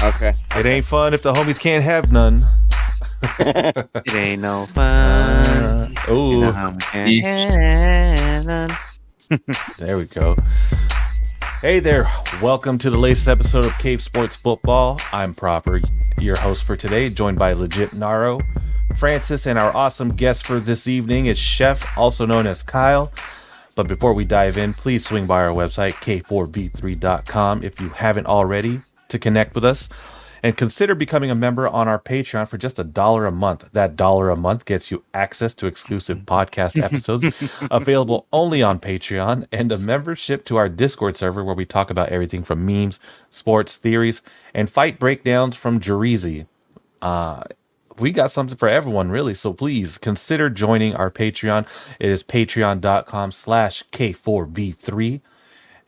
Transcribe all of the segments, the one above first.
Okay. It ain't fun if the homies can't have none. It ain't no fun. Ooh. There we go. Hey there. Welcome to the latest episode of Cave Sports Football. I'm Proper, your host for today, joined by Legit Naro, Francis, and our awesome guest for this evening is Chef, also known as Kyle. But before we dive in, please swing by our website, K4V3.com, if you haven't already, to connect with us. And consider becoming a member on our Patreon for just $1 a month. That $1 a month gets you access to exclusive podcast episodes available only on Patreon and a membership to our Discord server where we talk about everything from memes, sports, theories, and fight breakdowns from Jerizi. We got something for everyone, really. So please consider joining our Patreon. It is patreon.com/K4V3.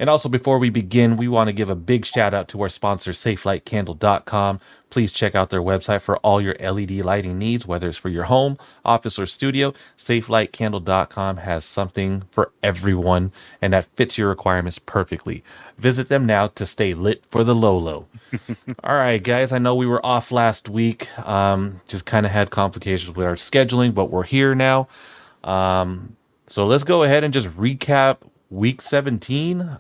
And also, before we begin, we want to give a big shout out to our sponsor, SafeLightCandle.com. Please check out their website for all your LED lighting needs, whether it's for your home, office, or studio. SafeLightCandle.com has something for everyone, and that fits your requirements perfectly. Visit them now to stay lit for the low. All right, guys, I know we were off last week. Just kind of had complications with our scheduling, but we're here now. So let's go ahead and just recap Week 17,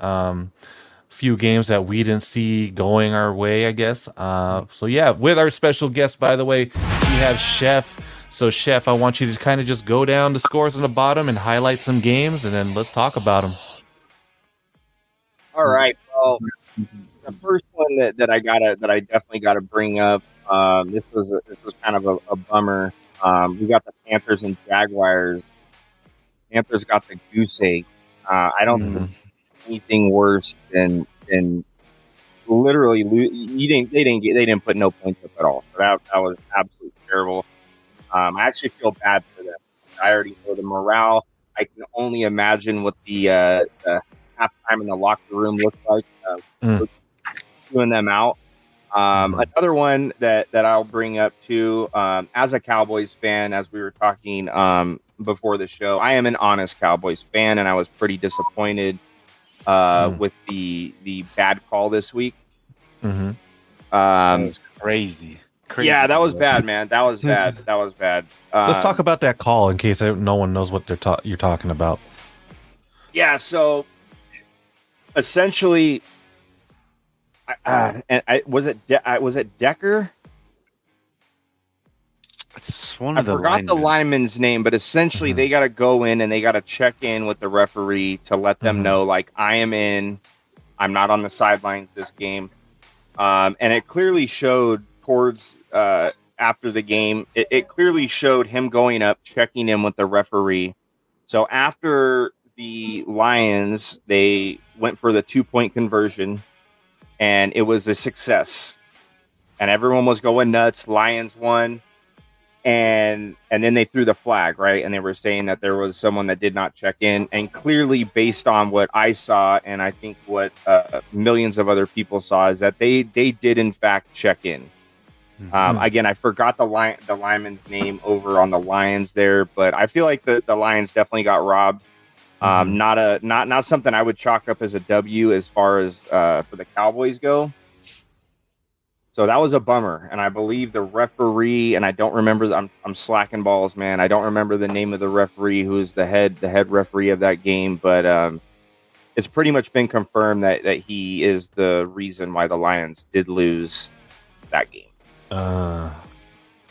few games that we didn't see going our way, I guess. So yeah, with our special guest, by the way, we have Chef. So Chef, I want you to kind of just go down the scores on the bottom and highlight some games, and then let's talk about them. All right. Well, the first one that I definitely gotta bring up. This was kind of a bummer. We got the Panthers and Jaguars. Panthers got the goose egg. I don't think anything worse than literally they didn't put no points up at all. So that was absolutely terrible. I actually feel bad for them. I already know the morale. I can only imagine what the halftime in the locker room looked like. Doing them out. Another one that I'll bring up too, as a Cowboys fan, as we were talking before the show, I am an honest Cowboys fan, and I was pretty disappointed with the bad call this week. That was crazy. Yeah, that was bad, man. That was bad. Let's talk about that call in case no one knows what you're talking about. Yeah, so essentially, was it Decker? It's one of the forgot the lineman's name, but essentially they got to go in and they got to check in with the referee to let them know, like, I am in, I'm not on the sidelines this game. And it clearly showed towards after the game, it clearly showed him going up, checking in with the referee. So after the Lions, they went for the 2-point conversion, and it was a success. And everyone was going nuts. Lions won. And then they threw the flag, right? And they were saying that there was someone that did not check in. And clearly, based on what I saw, and I think what millions of other people saw, is that they did, in fact, check in. Again, I forgot the lineman's name over on the Lions there, but I feel like the Lions definitely got robbed. Not something I would chalk up as a W as far as for the Cowboys go. So that was a bummer, and I believe the referee, and I don't remember. I'm slacking balls, man. I don't remember the name of the referee who is the head referee of that game, but it's pretty much been confirmed that he is the reason why the Lions did lose that game.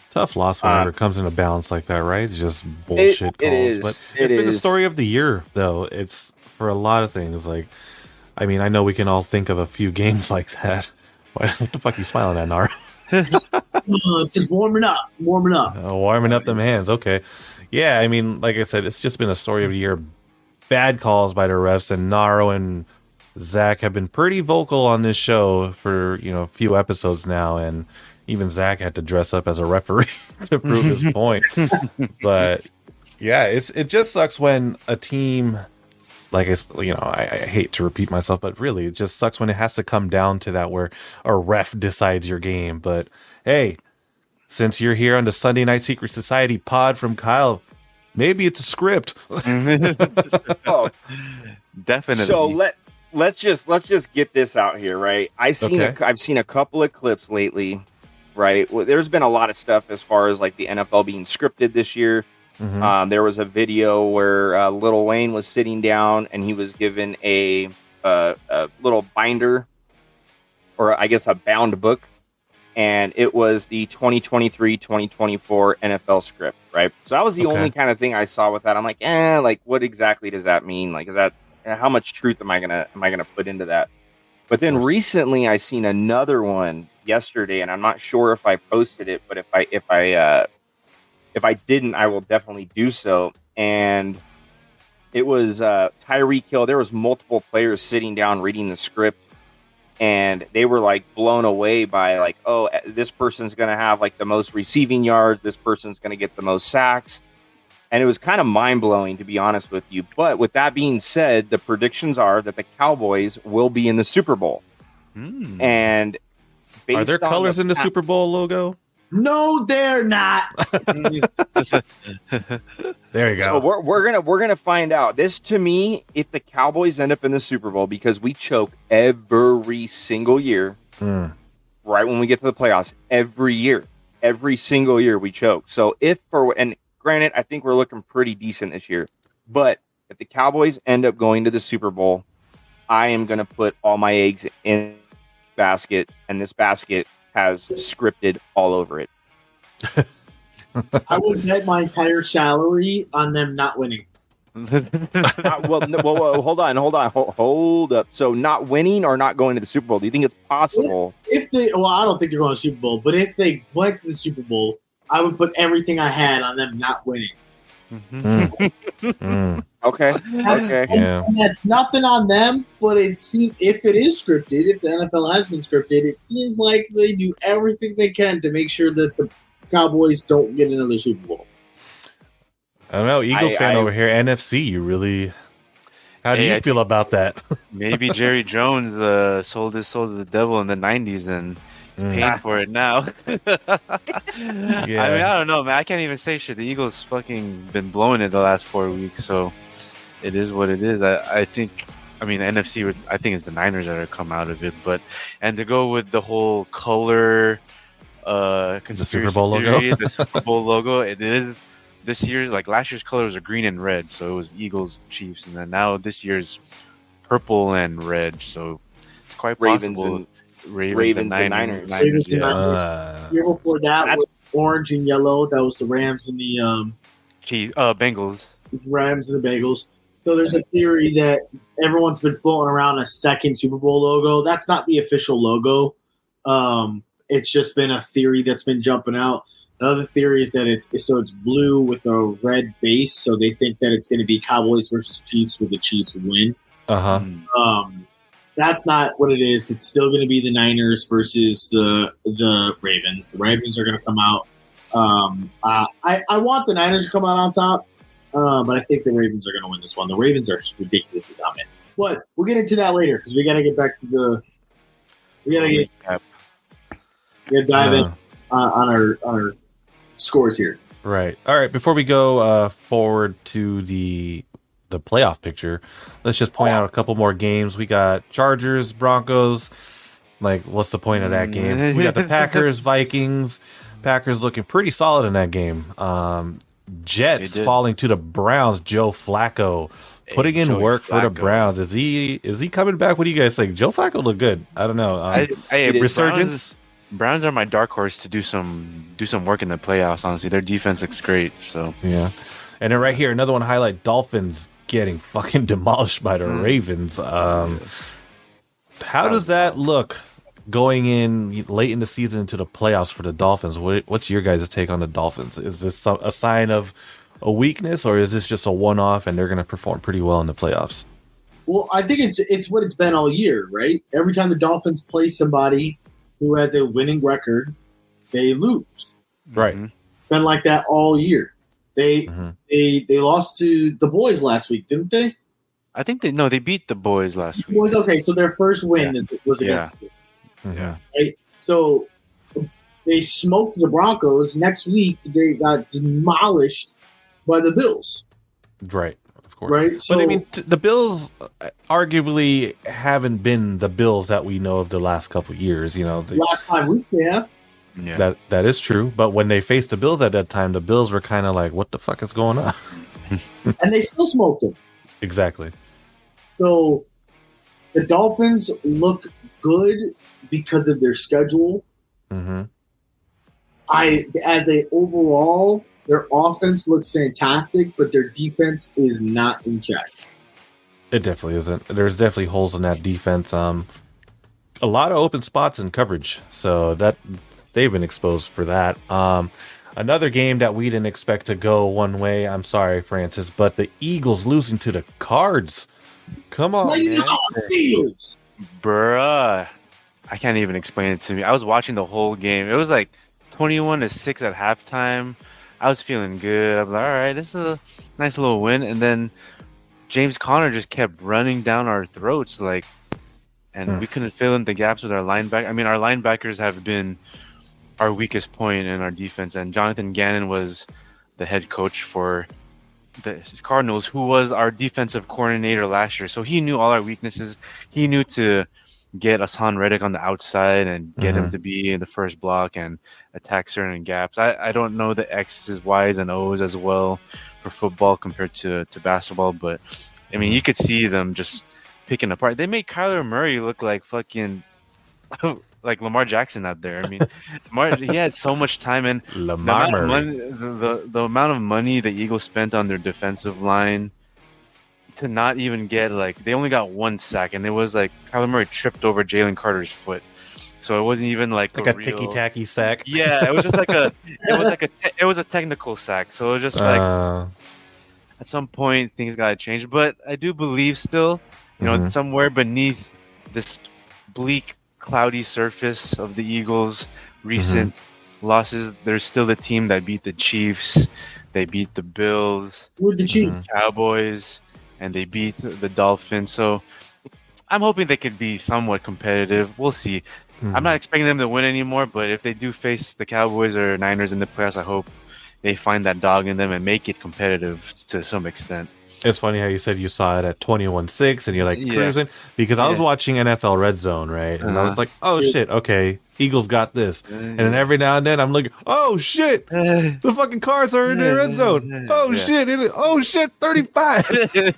Tough loss whenever it comes into balance like that, right? It's just bullshit calls. But it's been the story of the year, though. It's for a lot of things. Like, I mean, I know we can all think of a few games like that. What the fuck are you smiling at, Nar? Just warming up. Warming up them hands. Okay. Yeah, I mean, like I said, it's just been a story of the year. Bad calls by the refs, and Naro and Zach have been pretty vocal on this show for, a few episodes now, and even Zach had to dress up as a referee to prove his point. But yeah, it just sucks when a team, like, I hate to repeat myself, but really, it just sucks when it has to come down to that where a ref decides your game. But hey, since you're here on the Sunday Night Secret Society pod from Kyle, maybe it's a script. Definitely. So let's just get this out here, right? I've seen a couple of clips lately, right? Well, there's been a lot of stuff as far as like the NFL being scripted this year. Mm-hmm. There was a video where Lil Wayne was sitting down and he was given a little binder, or I guess a bound book, and it was the 2023-2024 NFL script, right? So that was the only kind of thing I saw with that. I'm like, like what exactly does that mean? Like, is that how much truth am I gonna put into that? But then recently I seen another one yesterday, and I'm not sure if I posted it, but if I didn't, I will definitely do so. And it was Tyreek Hill. There was multiple players sitting down reading the script, and they were like blown away by like, oh, this person's going to have like the most receiving yards. This person's going to get the most sacks. And it was kind of mind blowing, to be honest with you. But with that being said, the predictions are that the Cowboys will be in the Super Bowl. And are there colors in the Super Bowl logo? No, they're not. There you go. So we're gonna find out. This, to me, if the Cowboys end up in the Super Bowl, because we choke every single year, right when we get to the playoffs, every single year we choke. So and granted, I think we're looking pretty decent this year, but if the Cowboys end up going to the Super Bowl, I am gonna put all my eggs in a basket, and this basket has scripted all over it. I would bet my entire salary on them not winning. Well, hold up. So not winning or not going to the Super Bowl? Do you think it's possible? I don't think they're going to the Super Bowl, but if they went to the Super Bowl, I would put everything I had on them not winning. Okay. And that's nothing on them, but it seems, if it is scripted, if the NFL has been scripted, it seems like they do everything they can to make sure that the Cowboys don't get another Super Bowl. I don't know, Eagles fan over here, NFC. You really? How do you feel about that? Maybe Jerry Jones sold his soul to the devil in the '90s and. Paying for it now. I mean, I don't know, man. I can't even say shit. The Eagles fucking been blowing it the last 4 weeks, so it is what it is. I think, I mean, NFC, I think it's the Niners that are come out of it, and to go with the whole color conspiracy the Super Bowl logo, the Super Bowl logo, it is this year's, like last year's colors are green and red, so it was Eagles, Chiefs, and then now this year's purple and red, so it's quite possible. Ravens and Niners. Year before that was orange and yellow. That was the Rams and the Bengals. Rams and the Bengals. So there's a theory that everyone's been floating around a second Super Bowl logo. That's not the official logo. It's just been a theory that's been jumping out. The other theory is that it's blue with a red base. So they think that it's going to be Cowboys versus Chiefs, where the Chiefs win. That's not what it is. It's still going to be the Niners versus the Ravens. The Ravens are going to come out. I want the Niners to come out on top, but I think the Ravens are going to win this one. The Ravens are ridiculously dominant. But we'll get into that later because we got to get back to the. We got to dive in on our scores here. Right. All right. Before we go forward to the playoff picture, let's just point out a couple more games. We got Chargers, Broncos. Like, what's the point of that game? We got the Packers, Vikings. Packers looking pretty solid in that game. Jets falling to the Browns. Joe Flacco putting in work for the Browns. Is he coming back? What do you guys think? Joe Flacco looked good. I don't know. Resurgence. Browns are my dark horse to do some work in the playoffs. Honestly, their defense looks great. So yeah. And then right here, another one highlight: Dolphins getting fucking demolished by the Ravens. How does that look going in late in the season into the playoffs for the Dolphins? What's your guys' take on the Dolphins? Is this a sign of a weakness, or is this just a one-off and they're going to perform pretty well in the playoffs? Well, I think it's what it's been all year, right? Every time the Dolphins play somebody who has a winning record, they lose. Right. It's been like that all year. They lost to the boys last week, didn't they? I think they beat the boys last week. Boys, okay, so their first win was against the boys. Yeah. Right? So they smoked the Broncos. Next week, they got demolished by the Bills. Right, of course. Right. So, but I mean, the Bills arguably haven't been the Bills that we know of the last couple of years. You know, last 5 weeks they have. Yeah. That is true. But when they faced the Bills at that time, the Bills were kind of like, "What the fuck is going on?" And they still smoked them. Exactly. So the Dolphins look good because of their schedule. Mm-hmm. As a overall, their offense looks fantastic, but their defense is not in check. It definitely isn't. There's definitely holes in that defense. A lot of open spots in coverage, so that they've been exposed for that. Another game that we didn't expect to go one way. I'm sorry, Francis, but the Eagles losing to the Cards. Come on, you know how it feels. Bruh. I can't even explain it to me. I was watching the whole game. It was like 21-6 at halftime. I was feeling good. I was like, all right, this is a nice little win. And then James Conner just kept running down our throats, and we couldn't fill in the gaps with our linebacker. I mean, our linebackers have been our weakest point in our defense, and Jonathan Gannon was the head coach for the Cardinals, who was our defensive coordinator last year. So he knew all our weaknesses. He knew to get Hassan Reddick on the outside and get him to be in the first block and attack certain gaps. I don't know the X's, Y's, and O's as well for football compared to basketball, but I mean, you could see them just picking apart. They made Kyler Murray look like fucking like Lamar Jackson out there. I mean, he had so much time, and the amount of money the Eagles spent on their defensive line to not even get they only got 1 sack, and it was like Kyler Murray tripped over Jalen Carter's foot, so it wasn't even like a ticky tacky sack. Yeah, it was just it was a technical sack. So it was just at some point things got to change. But I do believe still, somewhere beneath this bleak, cloudy surface of the Eagles' recent losses, there's still the team that beat the Chiefs. They beat the Bills, with the Chiefs, Cowboys, and they beat the Dolphins. So I'm hoping they could be somewhat competitive. We'll see. I'm not expecting them to win anymore, but if they do face the Cowboys or Niners in the playoffs, I hope they find that dog in them and make it competitive to some extent. It's funny how you said you saw it at 21-6 and you're like cruising, because I was watching NFL Red Zone, right? And I was like, oh shit, okay, Eagles got this. And then every now and then I'm like, oh shit, the fucking Cards are in the red zone. Oh shit, oh shit, 35. It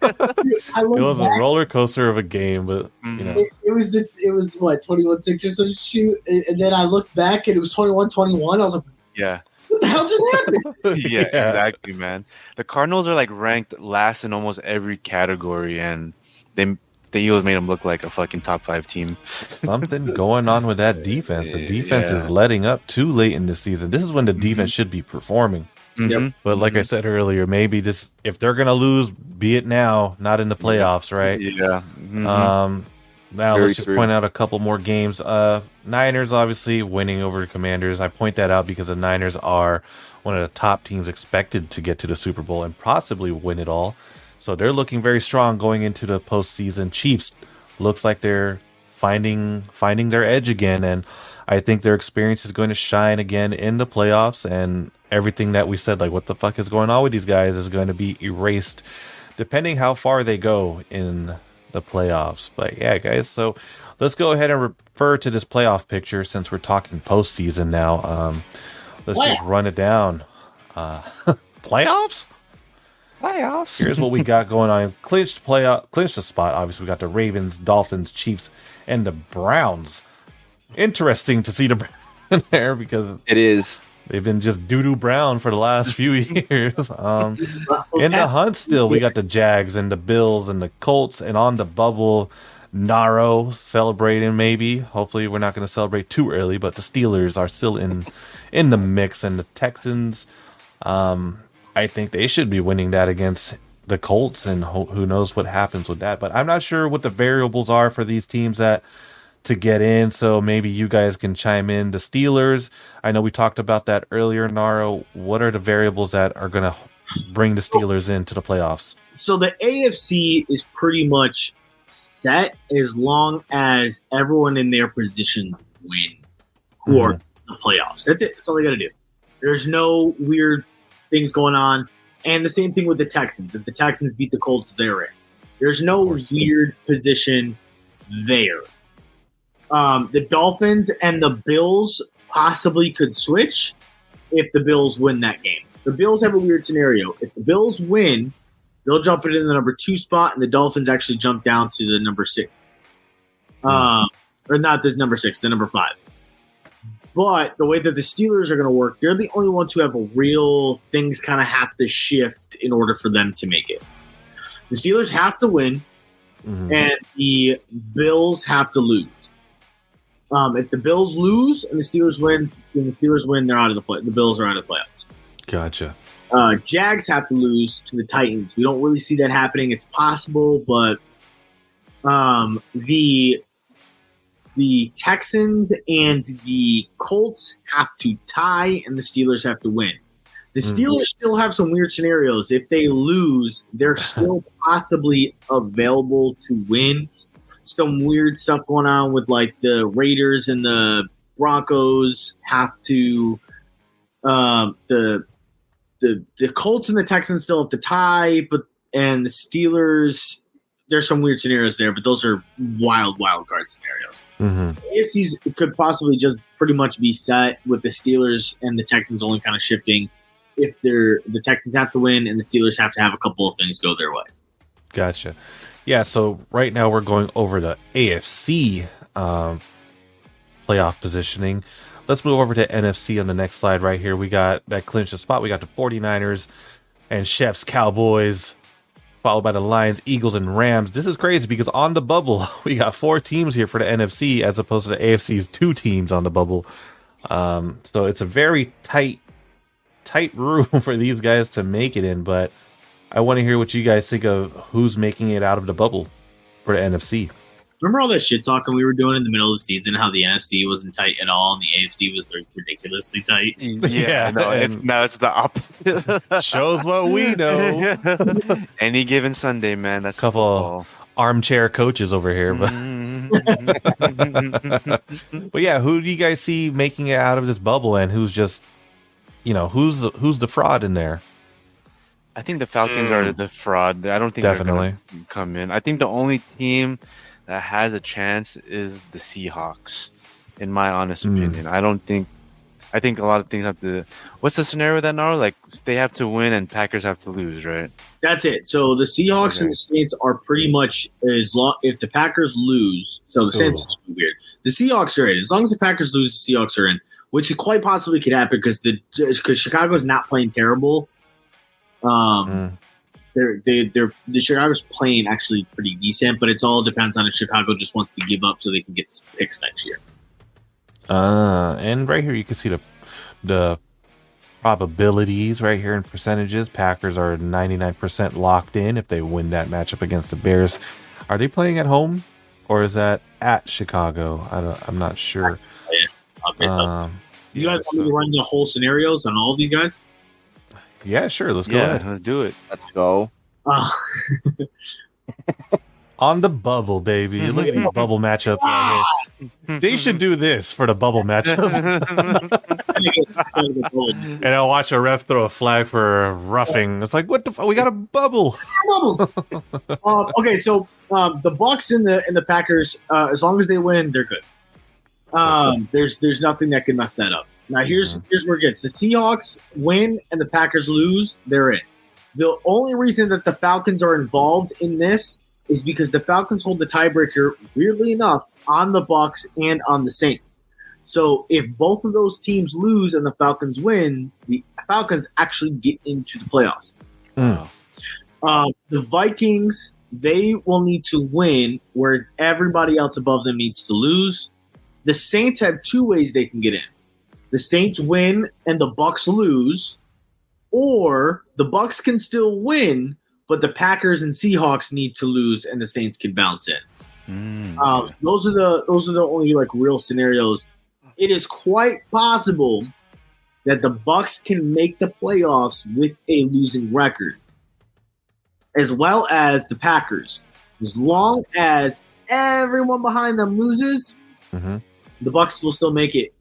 was a roller coaster of a game, but you know. It was what, 21-6 or some shoot, and then I looked back and it was 21-21. I was like, yeah. What the hell just happened? Yeah, exactly, man. The Cardinals are ranked last in almost every category, and the Eagles made them look like a fucking top 5 team. Something going on with that defense. The defense is letting up too late in this season. This is when the defense should be performing. Yep. But like I said earlier, maybe if they're gonna lose, be it now, not in the playoffs, right? Yeah. Now let's just point out a couple more games. Niners obviously winning over the Commanders. I point that out because the Niners are one of the top teams expected to get to the Super Bowl and possibly win it all. So they're looking very strong going into the postseason. Chiefs looks like they're finding their edge again, and I think their experience is going to shine again in the playoffs, and everything that we said, like what the fuck is going on with these guys, is going to be erased depending how far they go in the playoffs. But yeah, guys, so let's go ahead and refer to this playoff picture since we're talking postseason now. Let's just run it down. Playoffs. Here's what we got going on. Clinched a spot. Obviously, we got the Ravens, Dolphins, Chiefs, and the Browns. Interesting to see the Browns in there because it is. They've been just doo-doo brown for the last few years. In the hunt still, we got the Jags and the Bills and the Colts, and on the bubble, Naro celebrating maybe. Hopefully we're not going to celebrate too early, but the Steelers are still in the mix, and the Texans, I think they should be winning that against the Colts, and who knows what happens with that. But I'm not sure what the variables are for these teams to get in, so maybe you guys can chime in. The Steelers, I know we talked about that earlier, Naro. What are the variables that are going to bring the Steelers into the playoffs? So the AFC is pretty much set as long as everyone in their positions win who are in the playoffs. That's it. That's all they got to do. There's no weird things going on. And the same thing with the Texans. If the Texans beat the Colts, they're in. There's no weird position there. The Dolphins and the Bills possibly could switch if the Bills win that game. The Bills have a weird scenario. If the Bills win, they'll jump into the number 2 spot, and the Dolphins actually jump down to the number 6. Or not the number 6, the number 5. But the way that the Steelers are going to work, they're the only ones who have a real things kind of have to shift in order for them to make it. The Steelers have to win, and the Bills have to lose. If the Bills lose and the Steelers wins, then the Steelers win, they're out of the play. The Bills are out of the playoffs. Gotcha. Jags have to lose to the Titans. We don't really see that happening. It's possible, but the Texans and the Colts have to tie, and the Steelers have to win. The Steelers still have some weird scenarios. If they lose, they're still possibly available to win. Some weird stuff going on with like the Raiders and the Broncos have to the Colts and the Texans still have to tie, and the Steelers, there's some weird scenarios there, but those are wild card scenarios. AFC's could possibly just pretty much be set with the Steelers and the Texans only kind of shifting if the Texans have to win and the Steelers have to have a couple of things go their way. Gotcha. Yeah, so right now we're going over the AFC playoff positioning. Let's move over to NFC on the next slide right here. We got that clinched the spot. We got the 49ers and Chefs Cowboys, followed by the Lions, Eagles, and Rams. This is crazy because on the bubble, we got 4 teams here for the NFC as opposed to the AFC's 2 teams on the bubble. So it's a very tight room for these guys to make it in, but I want to hear what you guys think of who's making it out of the bubble for the NFC. Remember all that shit talking we were doing in the middle of the season, how the NFC wasn't tight at all and the AFC was like ridiculously tight? Yeah, no, it's the opposite. Shows what we know. Any given Sunday, man. That's a couple armchair coaches over here. But, but yeah, who do you guys see making it out of this bubble, and who's just, who's the fraud in there? I think the Falcons are the fraud. I don't think they're going to come in. I think the only team that has a chance is the Seahawks, in my honest opinion. I think a lot of things have to. What's the scenario with that now? Like they have to win and Packers have to lose, right? That's it. So the Seahawks and the Saints are pretty much if the Packers lose. So the Saints are weird. The Seahawks are in. As long as the Packers lose, the Seahawks are in, which quite possibly could happen because Chicago's not playing terrible. The Chicago's playing actually pretty decent, but it all depends on if Chicago just wants to give up so they can get picks next year. And right here you can see the probabilities right here in percentages. Packers are 99% locked in if they win that matchup against the Bears. Are they playing at home or is that at Chicago? I'm not sure. You guys want me to run the whole scenarios on all of these guys? Yeah, sure. Let's go ahead. Let's do it. Let's go. On the bubble, baby. Look at these bubble matchups right here. They should do this for the bubble matchups. And I'll watch a ref throw a flag for roughing. It's like, what the fuck? We got a bubble. Bubbles. Okay, so the Bucs and the Packers, as long as they win, they're good. There's nothing that can mess that up. Now here's where it gets. The Seahawks win and the Packers lose, they're in. The only reason that the Falcons are involved in this is because the Falcons hold the tiebreaker, weirdly enough, on the Bucs and on the Saints. So if both of those teams lose and the Falcons win, the Falcons actually get into the playoffs. The Vikings, they will need to win, whereas everybody else above them needs to lose. The Saints have 2 ways they can get in. The Saints win and the Bucs lose, or the Bucs can still win, but the Packers and Seahawks need to lose and the Saints can bounce in. Those are the only like real scenarios. It is quite possible that the Bucs can make the playoffs with a losing record, as well as the Packers. As long as everyone behind them loses, the Bucs will still make it.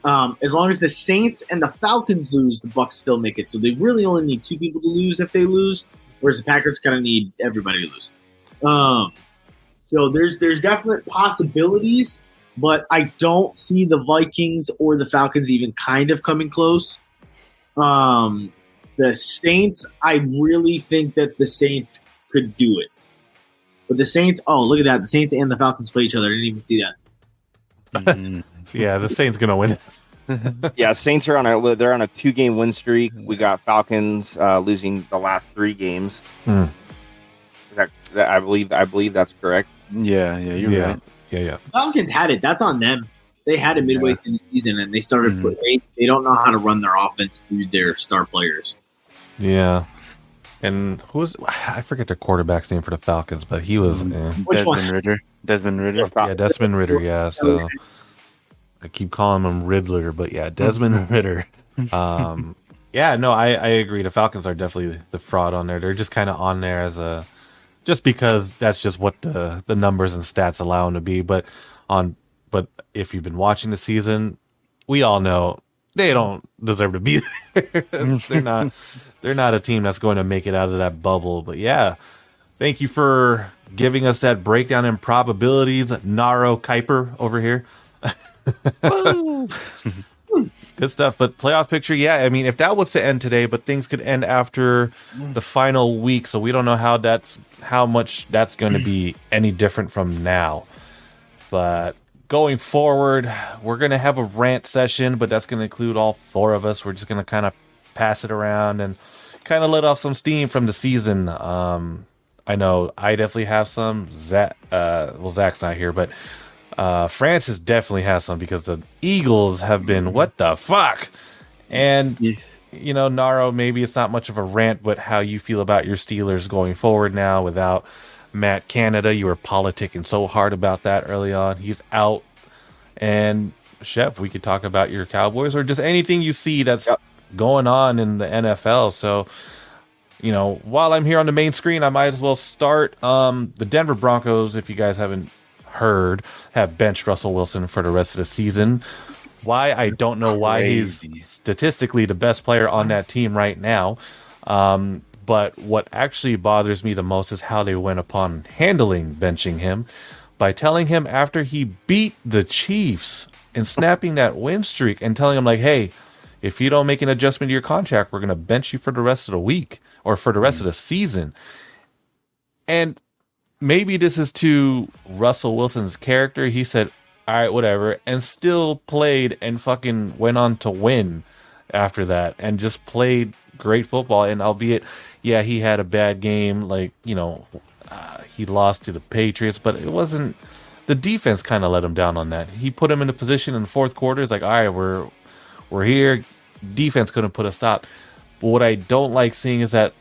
As long as the Saints and the Falcons lose, the Bucs still make it. So they really only need 2 people to lose if they lose, whereas the Packers kind of need everybody to lose. So there's definite possibilities, but I don't see the Vikings or the Falcons even kind of coming close. The Saints, I really think that the Saints could do it. But the Saints, oh, look at that. The Saints and the Falcons play each other. I didn't even see that. Yeah, the Saints going to win. Yeah, Saints are on a 2-game win streak. We got Falcons losing the last 3 games. I believe that's correct. Yeah, you're right. Yeah. Falcons had it. That's on them. They had it midway through the season, and they started. They don't know how to run their offense through their star players. Yeah. And I forget the quarterback's name for the Falcons, but he was Desmond Ritter. Yeah, Desmond Ritter. Yeah, so I keep calling him Riddler, but yeah, Desmond Ritter. Yeah, no, I agree. The Falcons are definitely the fraud on there. They're just kind of on there as just because that's just what the numbers and stats allow them to be. But if you've been watching the season, we all know they don't deserve to be there. They're not a team that's going to make it out of that bubble. But yeah, thank you for giving us that breakdown in probabilities, Naro Kuiper over here. Good stuff. But playoff picture, yeah, I mean, if that was to end today, but things could end after the final week, so we don't know how much that's going to be any different from now. But going forward, we're going to have a rant session, but that's going to include all 4 of us. We're just going to kind of pass it around and kind of let off some steam from the season. I know I definitely have some. Zach's not here, but Francis definitely has some because the Eagles have been what the fuck. And you know, Naro, maybe it's not much of a rant, but how you feel about your Steelers going forward now without Matt Canada. You were politicking so hard about that early on. He's out. And Chef, we could talk about your Cowboys or just anything you see that's going on in the NFL. So, you know, while I'm here on the main screen, I might as well start. The Denver Broncos, if you guys haven't heard, have benched Russell Wilson for the rest of the season. Why? I don't know why he's statistically the best player on that team right now. But what actually bothers me the most is how they went upon handling benching him by telling him after he beat the Chiefs and snapping that win streak and telling him like, hey, if you don't make an adjustment to your contract, we're going to bench you for the rest of the week or for the rest of the season. And maybe this is to Russell Wilson's character. He said, all right, whatever, and still played and fucking went on to win after that and just played great football. And albeit, yeah, he had a bad game, like, you know, he lost to the Patriots, but it wasn't, the defense kind of let him down on that. He put him in a position in the fourth quarter. It's like, all right, we're here. Defense couldn't put a stop. But what I don't like seeing is that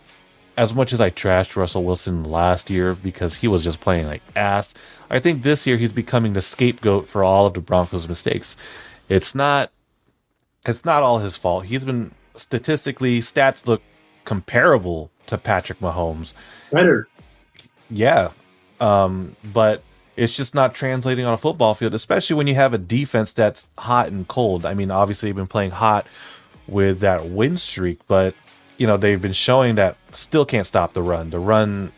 as much as I trashed Russell Wilson last year because he was just playing like ass, I think this year he's becoming the scapegoat for all of the Broncos' mistakes. It's not all his fault. He's been statistically, stats look comparable to Patrick Mahomes. Better. Yeah. But it's just not translating on a football field, especially when you have a defense that's hot and cold. I mean, obviously you've been playing hot with that win streak, but you know, they've been showing that still can't stop the run. The run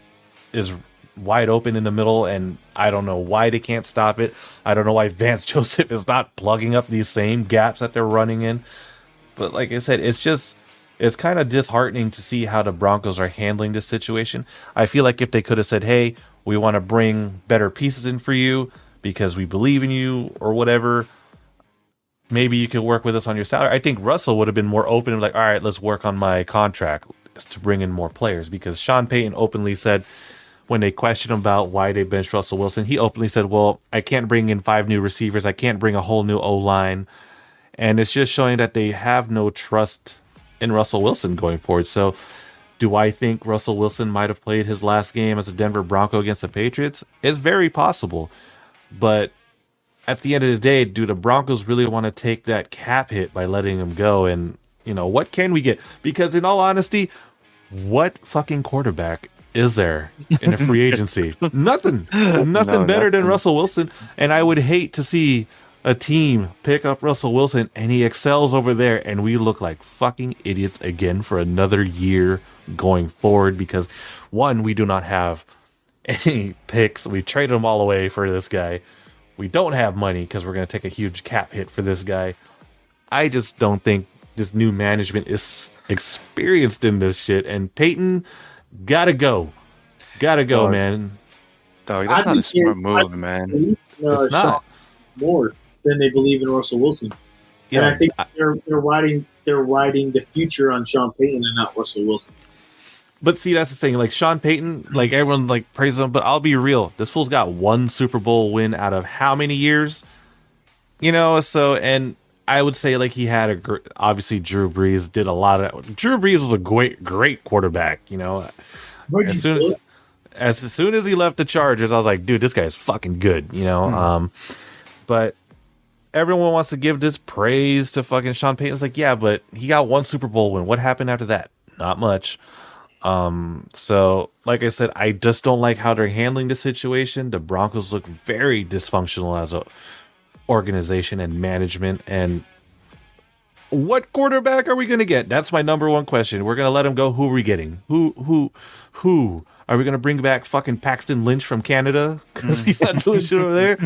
is wide open in the middle, and I don't know why they can't stop it. I don't know why Vance Joseph is not plugging up these same gaps that they're running in. But like I said, it's kind of disheartening to see how the Broncos are handling this situation. I feel like if they could have said, hey, we want to bring better pieces in for you because we believe in you or whatever, maybe you could work with us on your salary. I think Russell would have been more open and like, all right, let's work on my contract to bring in more players, because Sean Payton openly said when they questioned him about why they benched Russell Wilson, he openly said, well, I can't bring in 5 new receivers. I can't bring a whole new O-line. And it's just showing that they have no trust in Russell Wilson going forward. So do I think Russell Wilson might have played his last game as a Denver Bronco against the Patriots? It's very possible. But at the end of the day, do the Broncos really want to take that cap hit by letting him go? And, you know, what can we get? Because in all honesty, what fucking quarterback is there in a free agency? Nothing better than Russell Wilson. And I would hate to see a team pick up Russell Wilson and he excels over there, and we look like fucking idiots again for another year going forward because, one, we do not have any picks. We traded them all away for this guy. We don't have money because we're going to take a huge cap hit for this guy. I just don't think this new management is experienced in this shit, and Peyton gotta go, Dog. man. Dog, that's not a smart move, man. It's not. More than they believe in Russell Wilson. Yeah, and I think they're riding the future on Sean Payton and not Russell Wilson. But see, that's the thing. Like Sean Payton, like everyone like praises him, but I'll be real. This fool's got one Super Bowl win out of how many years? You know, so and I would say like he had obviously Drew Brees did a lot of. Drew Brees was a great quarterback. You know, as soon as he left the Chargers, I was like, dude, this guy's fucking good. You know, but everyone wants to give this praise to fucking Sean Payton. It's like, yeah, but he got one Super Bowl win. What happened after that? Not much. So like I said, I just don't like how they're handling the situation. The Broncos look very dysfunctional as a organization and management. And what quarterback are we going to get? That's my number one question. We're going to let him go. Who are we getting? Who are we going to bring back fucking Paxton Lynch from Canada? Cause he's not doing shit over there.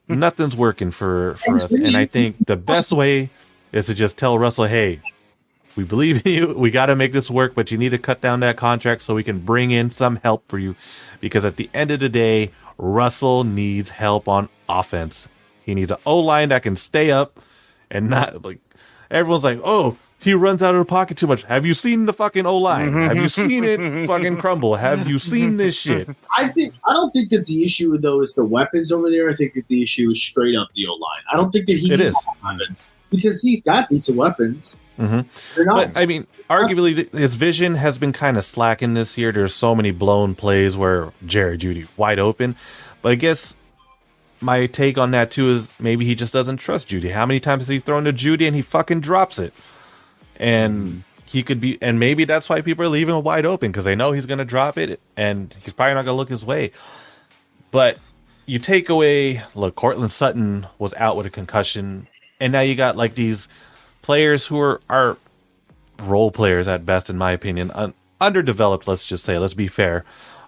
Nothing's working for us. And I think the best way is to just tell Russell, hey, we believe in you. We got to make this work, but you need to cut down that contract so we can bring in some help for you. Because at the end of the day, Russell needs help on offense. He needs an O-line that can stay up and not like everyone's like, oh, he runs out of the pocket too much. Have you seen the fucking O-line? Have you seen it fucking crumble? Have you seen this shit? I don't think that the issue though is the weapons over there. I think that the issue is straight up the O-line. I don't think that he needs weapons because he's got decent weapons. Mm-hmm. But I mean, arguably, his vision has been kind of slacking this year. There's so many blown plays where Jerry Jeudy wide open. But I guess my take on that too is maybe he just doesn't trust Jeudy. How many times has he thrown to Jeudy and he fucking drops it? And he could be, and maybe that's why people are leaving him wide open because they know he's going to drop it and he's probably not going to look his way. But you take away, look, Cortland Sutton was out with a concussion, and now you got like these players who are role players at best, in my opinion, underdeveloped. Let's just say, let's be fair.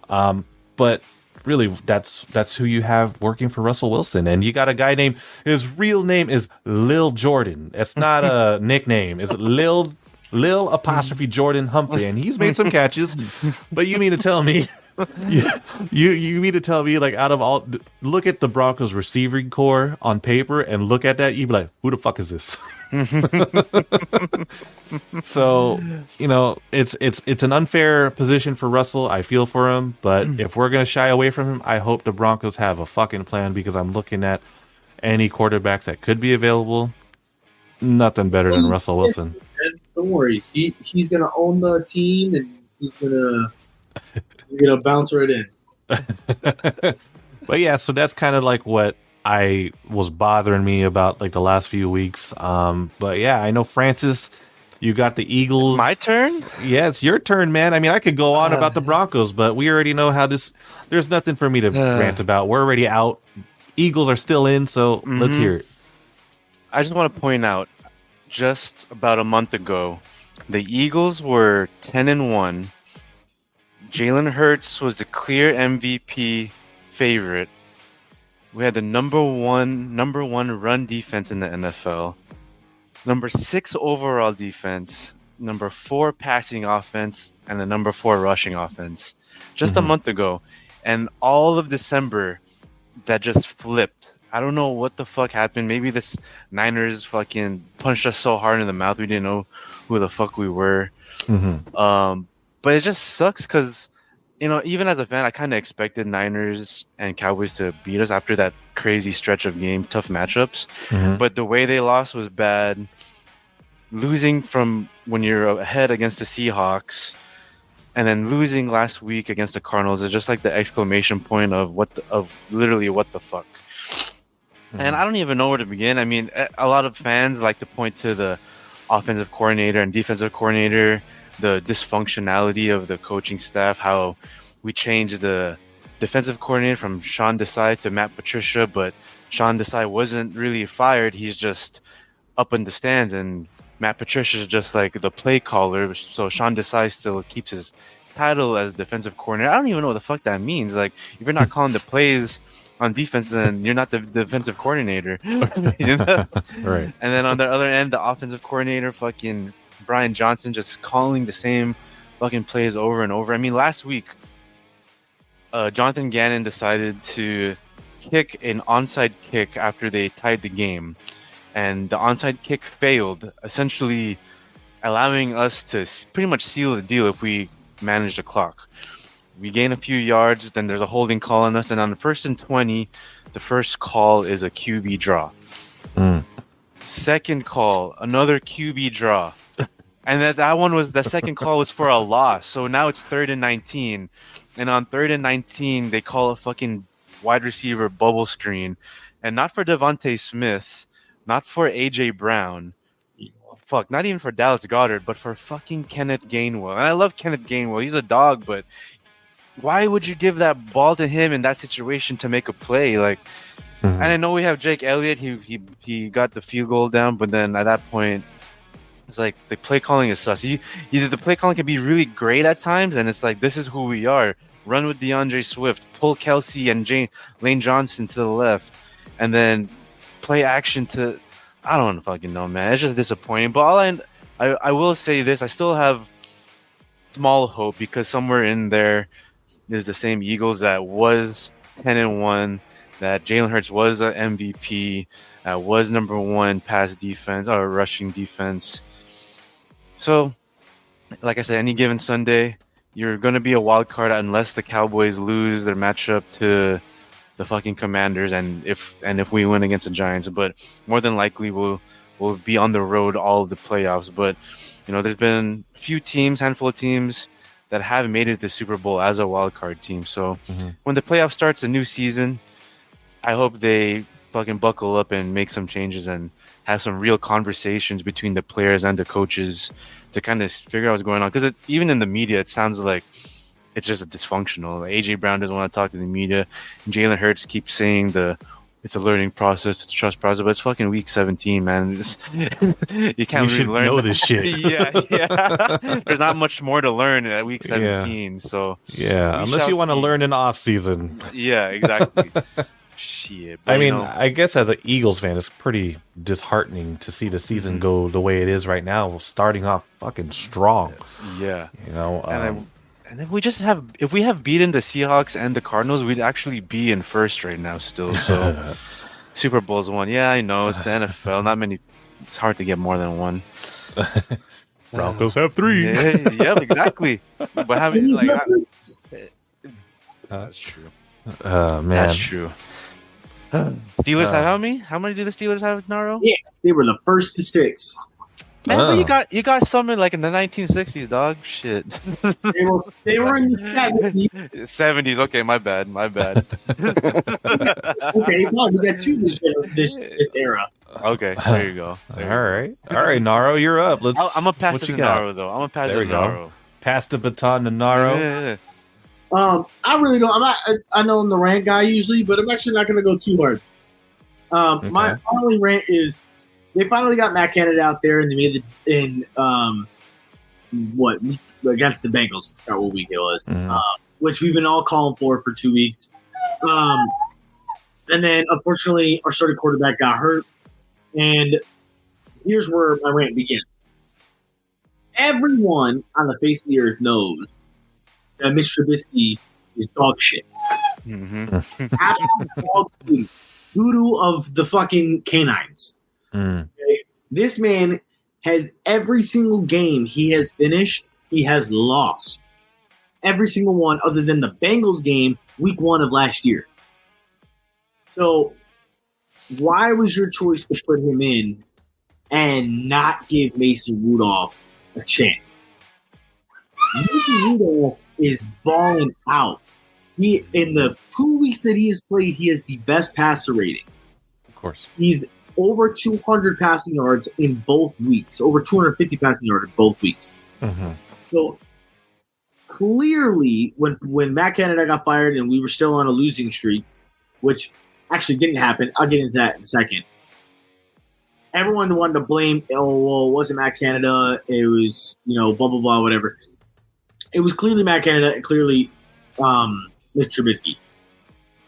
But really, that's who you have working for Russell Wilson, and you got a guy named, his real name is Lil Jordan. It's not a nickname. It's Lil apostrophe Jordan Humphrey, and he's made some catches. But you mean to tell me, you mean to tell me, like, out of all, look at the Broncos receiving core on paper and look at that, you'd be like, who the fuck is this? So, you know, it's an unfair position for Russell. I feel for him, but if we're going to shy away from him, I hope the Broncos have a fucking plan, because I'm looking at any quarterbacks that could be available. Nothing better than Russell Wilson. And don't worry, he's going to own the team, and he's going to bounce right in. But yeah, so that's kind of like what I was bothering me about like the last few weeks. But yeah, I know, Francis, you got the Eagles. My turn? Yeah, it's your turn, man. I mean, I could go on about the Broncos, but we already know how this, there's nothing for me to rant about. We're already out. Eagles are still in, so let's hear it. I just want to point out, just about a month ago, the Eagles were 10-1. Jalen Hurts was the clear MVP favorite. We had the number one run defense in the NFL, number 6 overall defense, number 4 passing offense, and the number 4 rushing offense. Just a month ago, and all of December, that just flipped. I don't know what the fuck happened. Maybe this Niners fucking punched us so hard in the mouth we didn't know who the fuck we were. But it just sucks because, you know, even as a fan, I kind of expected Niners and Cowboys to beat us after that crazy stretch of game, tough matchups. But the way they lost was bad. Losing from when you're ahead against the Seahawks, and then losing last week against the Cardinals is just like the exclamation point of literally what the fuck. And I don't even know where to begin. I mean, a lot of fans like to point to the offensive coordinator and defensive coordinator, the dysfunctionality of the coaching staff, how we changed the defensive coordinator from Sean Desai to Matt Patricia, but Sean Desai wasn't really fired. He's just up in the stands, and Matt Patricia's just like the play caller. So Sean Desai still keeps his title as defensive coordinator. I don't even know what the fuck that means. Like, if you're not calling the plays on defense, then you're not the defensive coordinator. You know? Right. And then on the other end, the offensive coordinator, fucking Brian Johnson, just calling the same fucking plays over and over. I mean, last week, Jonathan Gannon decided to kick an onside kick after they tied the game, and the onside kick failed, essentially allowing us to pretty much seal the deal if we manage the clock. We gain a few yards, then there's a holding call on us, and on the 1st and 20, the first call is a QB draw. Second call, another QB draw. And that second call was for a loss. So now it's 3rd and 19. And on 3rd and 19, they call a fucking wide receiver bubble screen. And not for Devontae Smith, not for AJ Brown. Fuck, not even for Dallas Goedert, but for fucking Kenneth Gainwell. And I love Kenneth Gainwell. He's a dog, but why would you give that ball to him in that situation to make a play? Like, and I know we have Jake Elliott. He got the field goal down, but then at that point, it's like the play calling is sus. Either the play calling can be really great at times, and it's like, this is who we are. Run with DeAndre Swift, pull Kelsey and Lane Johnson to the left, and then play action to, I don't fucking know, man. It's just disappointing. But I will say this: I still have small hope, because somewhere in there is the same Eagles that was 10-1, that Jalen Hurts was an MVP, that was number 1 pass defense or rushing defense. So, like I said, any given Sunday, you're going to be a wild card unless the Cowboys lose their matchup to the fucking Commanders, and if we win against the Giants. But more than likely, we'll be on the road all of the playoffs. But you know, there's been a handful of teams that have made it to the Super Bowl as a wild card team. So when the playoff starts, a new season, I hope they fucking buckle up and make some changes and have some real conversations between the players and the coaches to kind of figure out what's going on. Because even in the media, it sounds like it's just a dysfunctional. Like, AJ Brown doesn't want to talk to the media. Jalen Hurts keeps saying it's a learning process, it's a trust process, but it's fucking week 17, man. You can't really learn. Know this shit. Yeah. There's not much more to learn at week 17. So unless you want to learn in off season. Yeah, exactly. Shit. But, I mean, I guess as an Eagles fan, it's pretty disheartening to see the season go the way it is right now, starting off fucking strong. Yeah. You know, and if we have beaten the Seahawks and the Cardinals, we'd actually be in first right now still. So Super Bowl's won. Yeah, I know, it's the NFL. Not many. It's hard to get more than one. Broncos have 3. Yeah, exactly. But having that's true. Man, that's true. Steelers have how many? How many do the Steelers have, Naro? Yes, they were the first to 6. Man, but you got some in like in the 1960s, dog. Shit. They were in the 70s. 70s. Okay, my bad. Okay, no, we got 2 this era. Okay, there you go. All right, Naro, you're up. I'm gonna pass it to Naro though. I'm gonna pass it to Naro. Pass the baton to Naro. Yeah. I really don't. I know I'm the rant guy usually, but I'm actually not going to go too hard. My only rant is they finally got Matt Canada out there, and they made it against the Bengals. I forgot what week it was, which we've been all calling for 2 weeks. And then unfortunately, our starting quarterback got hurt, and here's where my rant begins. Everyone on the face of the earth knows that Mitch Trubisky is dog shit. Absolute dog food. Voodoo of the fucking canines. Okay? This man has every single game he has finished, he has lost. Every single one other than the Bengals game, week 1 of last year. So why was your choice to put him in and not give Mason Rudolph a chance? Mason Rudolph is balling out. In the 2 weeks that he has played, he has the best passer rating. Of course. He's over 200 passing yards in both weeks. Over 250 passing yards in both weeks. So clearly, when Matt Canada got fired and we were still on a losing streak, which actually didn't happen. I'll get into that in a second. Everyone wanted to blame, it wasn't Matt Canada. It was, blah, blah, blah, whatever. It was clearly Matt Canada and clearly Mr. Trubisky.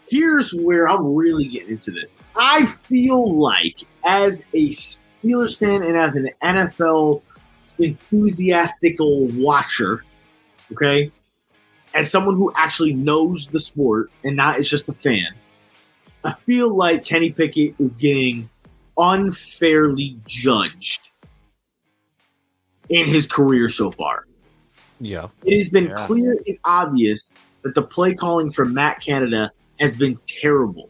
Here's where I'm really getting into this. I feel like as a Steelers fan and as an NFL enthusiastical watcher, okay, as someone who actually knows the sport and not is just a fan, I feel like Kenny Pickett is getting unfairly judged in his career so far. Yeah. It has been clear and obvious that the play calling from Matt Canada has been terrible.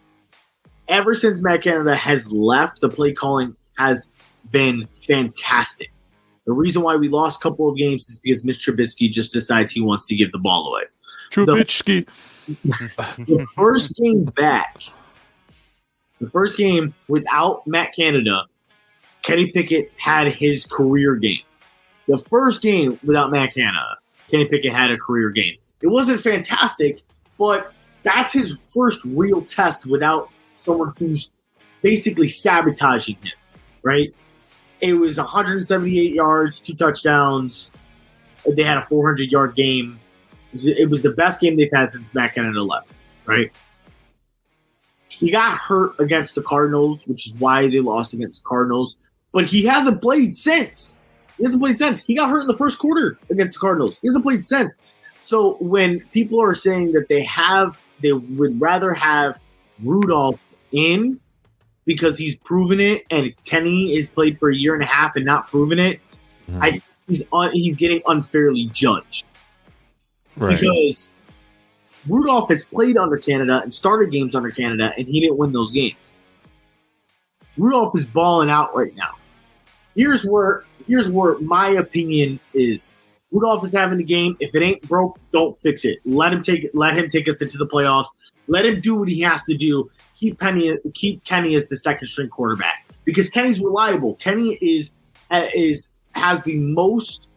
Ever since Matt Canada has left, the play calling has been fantastic. The reason why we lost a couple of games is because Mr. Trubisky just decides he wants to give the ball away. Trubisky. The first game back, the first game without Matt Canada, Kenny Pickett had his career game. The first game without Matt Canada, Kenny Pickett had a career game. It wasn't fantastic, but that's his first real test without someone who's basically sabotaging him, right? It was 178 yards, 2 touchdowns. They had a 400-yard game. It was the best game they've had since Matt Canada left, right? He got hurt against the Cardinals, which is why they lost against the Cardinals. But he hasn't played since. He got hurt in the first quarter against the Cardinals. He hasn't played since. So when people are saying that they would rather have Rudolph in because he's proven it, and Kenny has played for a year and a half and not proven it, he's getting unfairly judged. Right. Because Rudolph has played under Canada and started games under Canada, and he didn't win those games. Rudolph is balling out right now. Here's where my opinion is. Rudolph is having the game. If it ain't broke, don't fix it. Let him take us into the playoffs. Let him do what he has to do. Keep Kenny as the second string quarterback because Kenny's reliable. Kenny has the most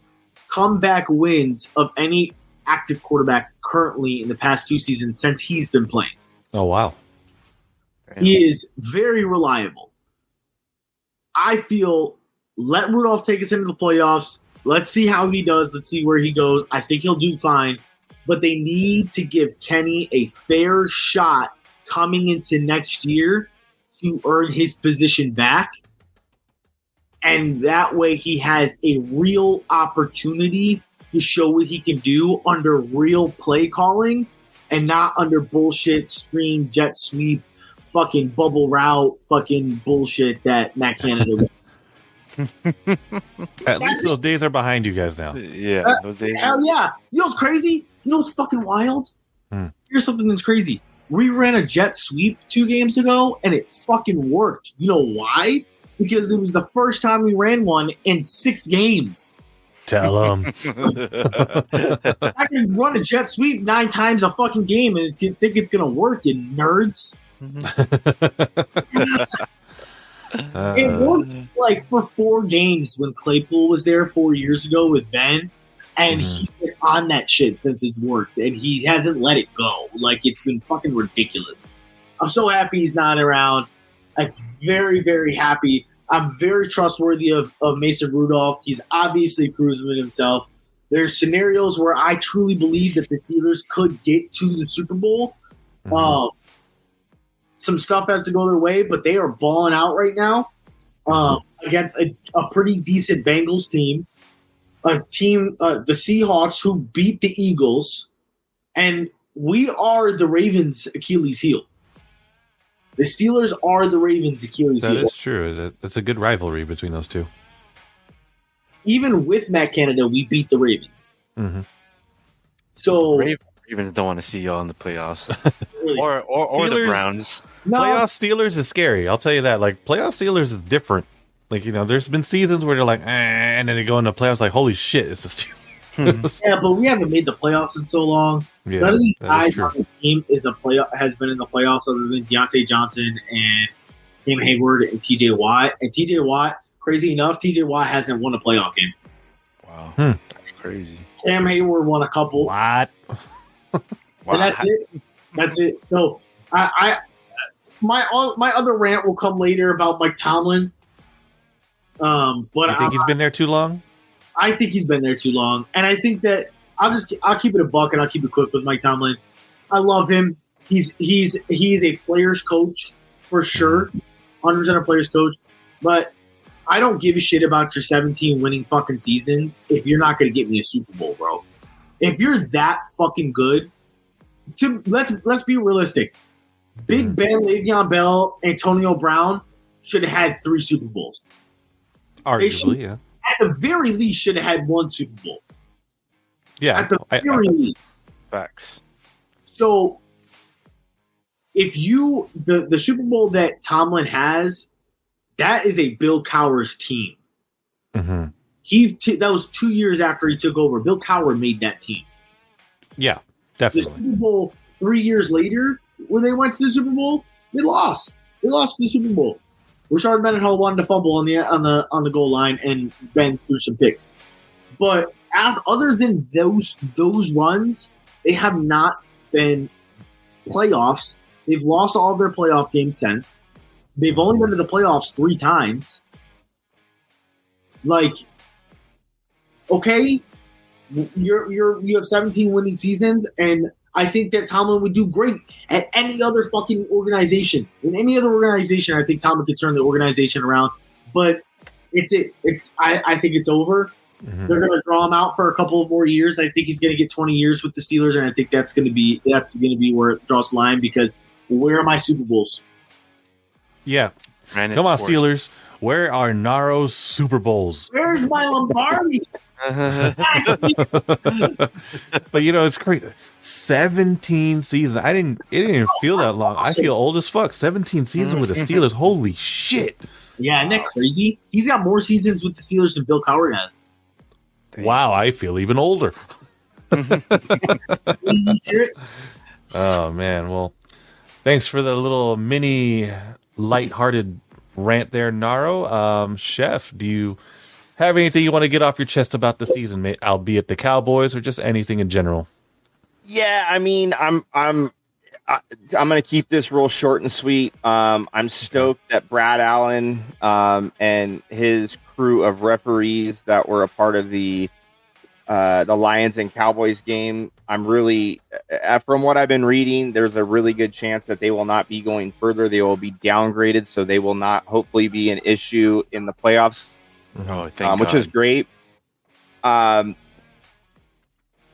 comeback wins of any active quarterback currently in the past 2 seasons since he's been playing. Oh wow. He is very reliable. I feel let Rudolph take us into the playoffs. Let's see how he does. Let's see where he goes. I think he'll do fine. But they need to give Kenny a fair shot coming into next year to earn his position back. And that way he has a real opportunity to show what he can do under real play calling and not under bullshit, screen, jet sweep, fucking bubble route, fucking bullshit that Matt Canada At least those days are behind you guys now. Yeah, those days. Hell yeah. You know what's crazy? You know what's fucking wild? Here's something that's crazy. We ran a jet sweep 2 games ago, and it fucking worked. You know why? Because it was the first time we ran one in 6 games. Tell them. I can run a jet sweep 9 times a fucking game and think it's going to work, you nerds. It worked like for 4 games when Claypool was there 4 years ago with Ben, and he's been on that shit since it's worked, and he hasn't let it go. Like, it's been fucking ridiculous. I'm so happy he's not around. It's very, very happy. I'm very trustworthy of Mason Rudolph. He's obviously proven himself. There's scenarios where I truly believe that the Steelers could get to the Super Bowl. Some stuff has to go their way, but they are balling out right now against a pretty decent Bengals team, a team, the Seahawks, who beat the Eagles, and we are the Ravens' Achilles heel. The Steelers are the Ravens' Achilles heel. That is true. That's a good rivalry between those two. Even with Matt Canada, we beat the Ravens. So Ravens don't want to see y'all in the playoffs, really, or the Browns. no, Playoff Steelers is scary. I'll tell you that. Like, playoff Steelers is different. Like, there's been seasons where they're like, and then they go into playoffs like, holy shit, it's the Steelers. yeah, but we haven't made the playoffs in so long. Yeah, none of these guys on this team has been in the playoffs other than Deontay Johnson and Cam Hayward and TJ Watt. And TJ Watt, crazy enough, TJ Watt hasn't won a playoff game. Wow, that's crazy. Cam Hayward won a couple. What? And that's it. So my other rant will come later about Mike Tomlin. But you think he's been there too long? I think he's been there too long, and I think that I'll keep it a buck and I'll keep it quick with Mike Tomlin. I love him. He's a player's coach for sure, 100% a player's coach. But I don't give a shit about your 17 winning fucking seasons if you're not going to get me a Super Bowl, bro. If you're that fucking good, let's be realistic. Big Ben, Le'Veon Bell, Antonio Brown should have had 3 Super Bowls. Arguably, yeah. At the very least, should have had 1 Super Bowl. Yeah. At the very least. Facts. So, if the Super Bowl that Tomlin has, that is a Bill Cowher's team. Mm-hmm. That was 2 years after he took over. Bill Cowher made that team. Yeah, definitely. The Super Bowl 3 years later, when they went to the Super Bowl, they lost. They lost the Super Bowl. Rashard Mendenhall wanted to fumble on the goal line, and Ben threw some picks. But other than those runs, they have not been playoffs. They've lost all of their playoff games since. They've only been to the playoffs 3 times. Like, okay, you have 17 winning seasons, and I think that Tomlin would do great at any other fucking organization. In any other organization, I think Tomlin could turn the organization around. But I think it's over. Mm-hmm. They're going to draw him out for a couple of more years. I think he's going to get 20 years with the Steelers, and I think that's going to be where it draws the line, because where are my Super Bowls? Yeah. Come on, Steelers. Where are Naro's Super Bowls? Where's my Lombardi? But it's great. 17 seasons. It didn't even feel that long. I feel old as fuck. 17 seasons with the Steelers. Holy shit. Yeah, isn't that crazy? He's got more seasons with the Steelers than Bill Cowher has. Wow, I feel even older. Oh, man. Well, thanks for the little mini lighthearted rant there, Naro. Chef, do you have anything you want to get off your chest about the season, albeit the Cowboys or just anything in general? Yeah, I mean, I'm going to keep this real short and sweet. I'm stoked that Brad Allen and his crew of referees that were a part of the Lions and Cowboys game. I'm really, from what I've been reading, there's a really good chance that they will not be going further. They will be downgraded, so they will not hopefully be an issue in the playoffs, which is great.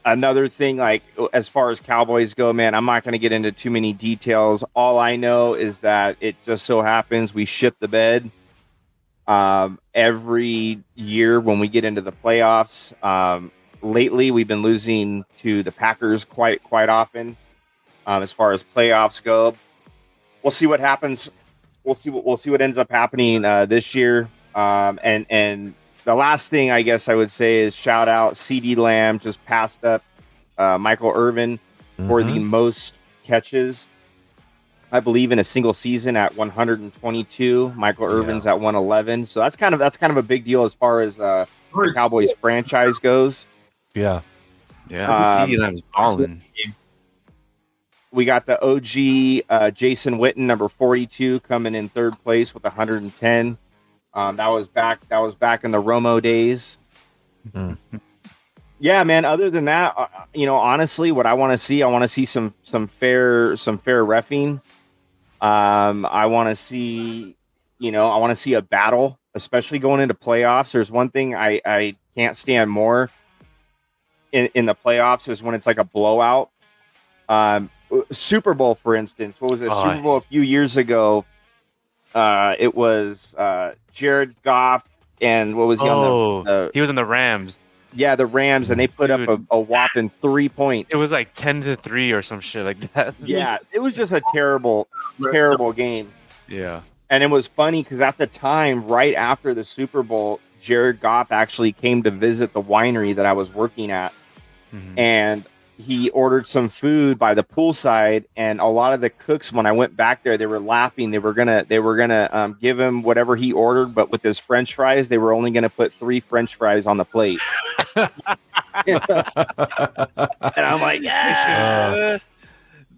Another thing, like as far as Cowboys go, man, I'm not going to get into too many details. All I know is that it just so happens we shit the bed every year when we get into the playoffs. Lately, we've been losing to the Packers quite often. As far as playoffs go, we'll see what happens. We'll see what ends up happening this year. And the last thing I guess I would say is shout out CeeDee Lamb just passed up Michael Irvin for the most catches, I believe, in a single season at 122. Michael Irvin's at 111. So that's kind of a big deal as far as the Cowboys franchise goes. Yeah. CeeDee Lamb's balling. We got the OG Jason Witten, number 42, coming in third place with 110. That was back in the Romo days. Mm-hmm. Yeah, man. Other than that, honestly, what I want to see some fair reffing. I want to see a battle, especially going into playoffs. There's one thing I can't stand more in the playoffs is when it's like a blowout. Super Bowl, for instance. What was it? Super Bowl a few years ago. It was Jared Goff, and what was he on? He was in the Rams. Yeah, the Rams, and they put up a whopping 3 points. It was like 10-3 or some shit like that. Yeah, it was just a terrible game. Yeah. And it was funny because at the time, right after the Super Bowl, Jared Goff actually came to visit the winery that I was working at. Mm-hmm. And he ordered some food by the poolside, and a lot of the cooks, when I went back there, they were laughing. They were gonna give him whatever he ordered, but with his French fries, they were only gonna put 3 French fries on the plate. And I'm like, yeah.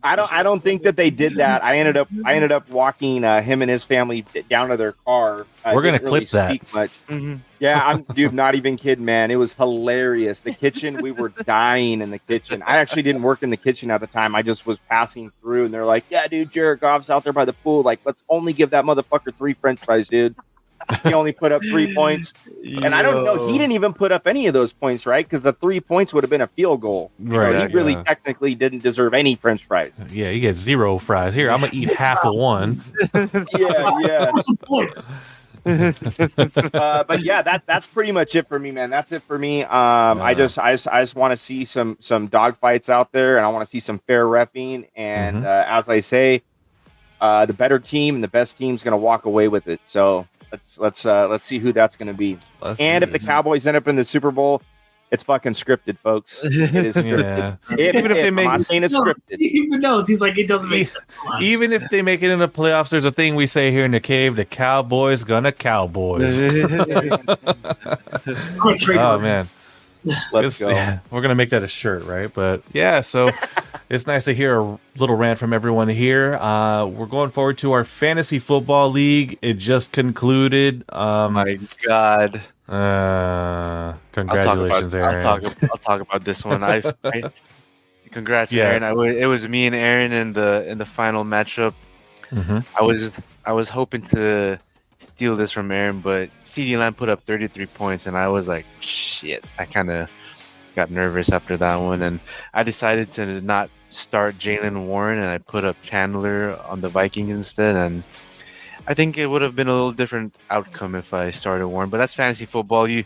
I don't think that they did that. I ended up walking him and his family down to their car. We're gonna clip that. Much. Mm-hmm. Yeah, dude, not even kidding, man. It was hilarious. The kitchen, we were dying in the kitchen. I actually didn't work in the kitchen at the time. I just was passing through, and they're like, "Yeah, dude, Jared Goff's out there by the pool. Like, let's only give that motherfucker 3 French fries, dude." He only put up 3 points. And I don't know, he didn't even put up any of those points, right? Because the 3 points would have been a field goal. Right. So he really technically didn't deserve any French fries. Yeah, you get 0 fries. Here, I'm going to eat half of one. Yeah. But yeah, that's pretty much it for me, man. That's it for me. I just want to see some dog fights out there, and I want to see some fair reffing. And as I say, the better team and the best team is going to walk away with it. So let's see who that's going to be. And if the Cowboys end up in the Super Bowl, it's fucking scripted, folks. It is scripted. Even if they make, I'm not saying it's scripted. He even knows. He's like, it doesn't make sense. Even if they make it in the playoffs, there's a thing we say here in the cave: the Cowboys gonna Cowboys. Oh man. Let's go. We're gonna make that a shirt, right? But yeah, so it's nice to hear a little rant from everyone here. We're going forward to our fantasy football league. It just concluded. My God! Congratulations, Aaron. I'll talk about this one. Congrats, Aaron. It was me and Aaron in the final matchup. Mm-hmm. I was hoping to steal this from Aaron, but CeeDee Lamb put up 33 points, and I was like, shit. I kind of got nervous after that one, and I decided to not start Jaylen Warren, and I put up Chandler on the Vikings instead, and I think it would have been a little different outcome if I started Warren. But that's fantasy football. You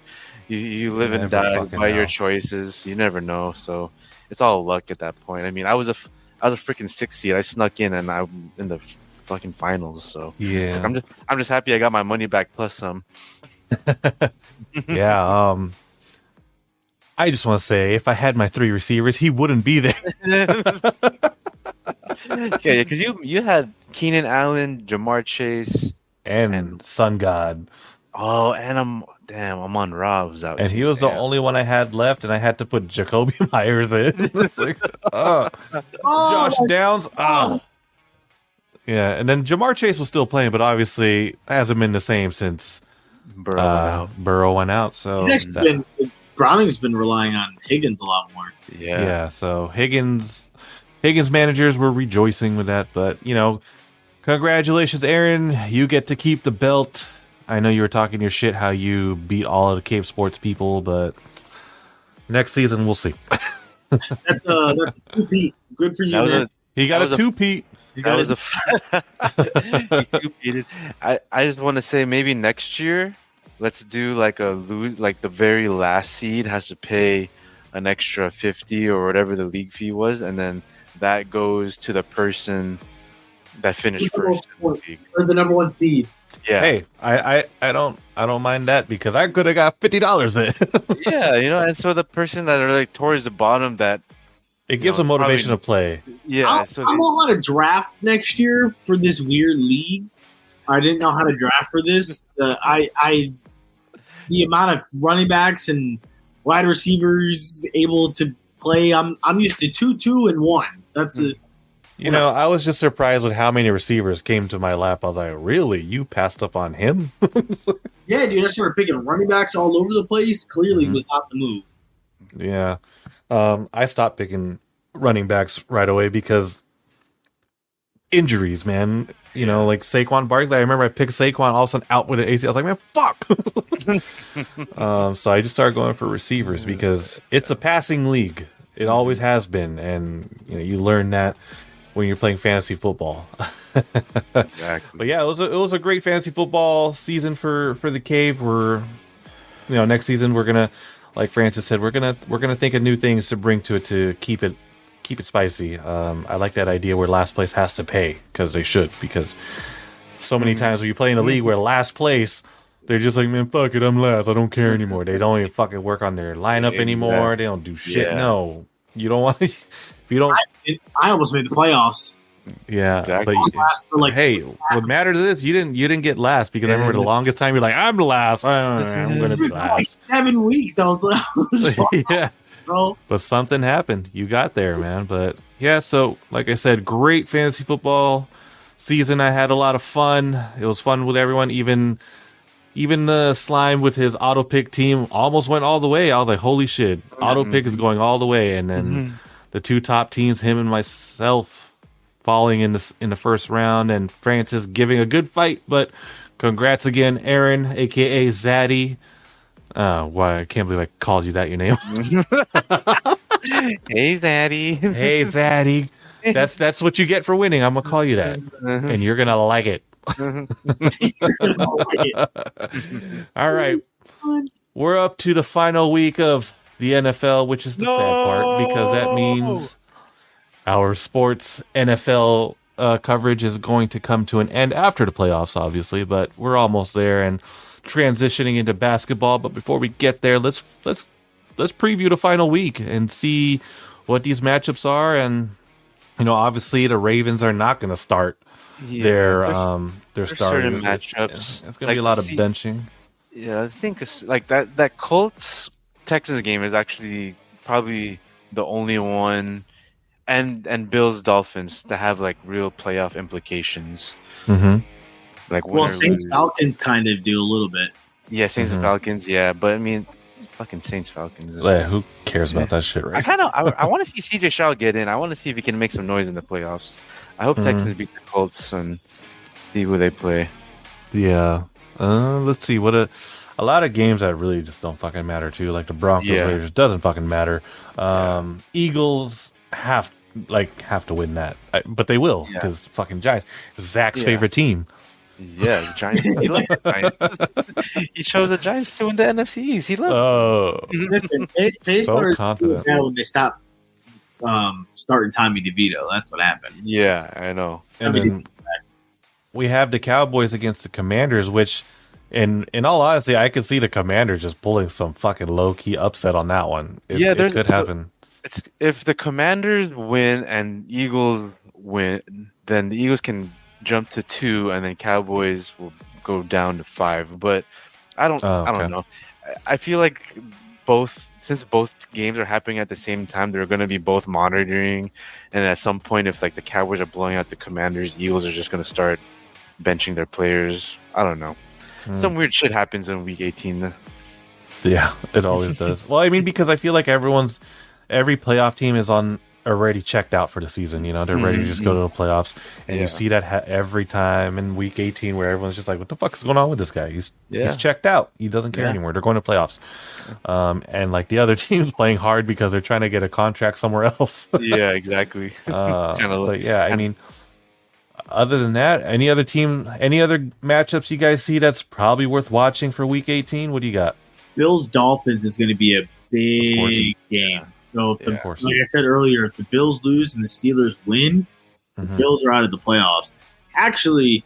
live and die by your choices. You never know, so it's all luck at that point. I mean, I was a freaking 6th seed. I snuck in, and I'm in the fucking finals. So yeah, I'm just happy I got my money back plus some. Yeah. I just want to say, if I had my 3 receivers, he wouldn't be there. Yeah, because you had Keenan Allen, Jamar Chase, and Sun God. Oh, and I'm on Rob's out. And he was the only one I had left, and I had to put Jacoby Myers in. It's like, Josh Downs. Yeah, and then Jamar Chase was still playing, but hasn't been the same since Burrow went out. So Browning's been relying on Higgins a lot more. Yeah. So Higgins managers were rejoicing with that, but congratulations, Aaron. You get to keep the belt. I know you were talking your shit how you beat all of the Cave Sports people, but next season we'll see. That's 2-Pete. Good for you, man. He got a 2-Pete. That was I just want to say maybe next year, let's do like the very last seed has to pay an extra 50 or whatever the league fee was, and then that goes to the person that finished first or the number 1 seed. Yeah. Hey, I don't mind that because I could have got $50 in. Yeah, and so the person that are like towards the bottom, that it gives them motivation to play. Yeah, I don't know how to draft next year for this weird league. I didn't know how to draft for this. The amount of running backs and wide receivers able to play. I'm used to 2, 2, and 1. That's it. I was just surprised with how many receivers came to my lap. I was like, really? You passed up on him? Yeah, dude. I started picking running backs all over the place. Clearly, was not the move. Yeah. I stopped picking running backs right away because injuries, man. Like Saquon Barkley. I remember I picked Saquon, all of a sudden out with an AC. I was like, man, fuck. So I just started going for receivers because it's a passing league. It always has been, and you learn that when you're playing fantasy football. Exactly. But yeah, it was a great fantasy football season for the Cave. We're next season we're gonna, like Francis said, we're gonna think of new things to bring to it to keep it spicy. I like that idea where last place has to pay, because they should, because so many times when you play in a league where last place, they're just like, man, fuck it, I'm last, I don't care anymore. They don't even fucking work on their lineup anymore. They don't do shit. Yeah. No, you don't want to. If you don't, I almost made the playoffs. Yeah, exactly. But hey, what matters is you didn't get last, because I remember the longest time you're like, I'm last. I'm going to be last. Like 7 weeks. I was like, Yeah. bro. But something happened. You got there, man. But yeah, so like I said, great fantasy football season. I had a lot of fun. It was fun with everyone. Even the Slime with his auto pick team almost went all the way. I was like, holy shit, auto pick is going all the way. And then the two top teams, him and myself, falling in the first round, and Francis giving a good fight. But congrats again, Aaron, aka Zaddy. Why I can't believe I called you that, your name. Hey, Zaddy. Hey, Zaddy. That's what you get for winning. I'm gonna call you that, and you're gonna like it. All right, we're up to the final week of the NFL, which is the sad part, because that means our sports NFL coverage is going to come to an end after the playoffs, obviously, but we're almost there and transitioning into basketball. But before we get there, let's preview the final week and see what these matchups are. And obviously the Ravens are not going to start their starters. Matchups. It's going to be a lot of benching. Yeah, I think like that Colts Texans game is actually probably the only one, and Bills Dolphins to have like real playoff implications. Mm-hmm. Like, Saints Falcons kind of do a little bit. Yeah, Saints and Falcons. Yeah, but I mean, fucking Saints Falcons. Who cares about that shit, right? I want to see CJ Stroud get in. I want to see if he can make some noise in the playoffs. I hope Texans beat the Colts and see who they play. Yeah. Let's see. What a lot of games that really just don't fucking matter too. Like the Broncos Raiders doesn't fucking matter. Eagles have to win that, but they will because fucking Giants. Zach's favorite team. Yeah, the Giants. He loves the Giants. He chose the Giants to win the NFC East. He loves it. Listen, they so confident when they stopped starting Tommy DeVito. That's what happened. Yeah, I know. And then we have the Cowboys against the Commanders, which, in all honesty, I could see the Commanders just pulling some fucking low key upset on that one. It could happen. If the Commanders win and Eagles win, then the Eagles can jump to 2, and then Cowboys will go down to 5. But I don't know. I feel like since both games are happening at the same time, they're going to be both monitoring, and at some point, if like the Cowboys are blowing out the Commanders, Eagles are just going to start benching their players. I don't know. Some weird shit happens in Week 18. Yeah, it always does. Well, I mean, because I feel like every playoff team is already checked out for the season. They're ready to just go to the playoffs, and you see that every time in Week 18 where everyone's just like, "What the fuck is going on with this guy? He's checked out. He doesn't care anymore. They're going to playoffs." And like the other team's playing hard because they're trying to get a contract somewhere else. Yeah, exactly. But yeah, I mean, other than that, any other matchups you guys see that's probably worth watching for Week 18? What do you got? Bills Dolphins is going to be a big game. So, like I said earlier, if the Bills lose and the Steelers win, the Bills are out of the playoffs. Actually,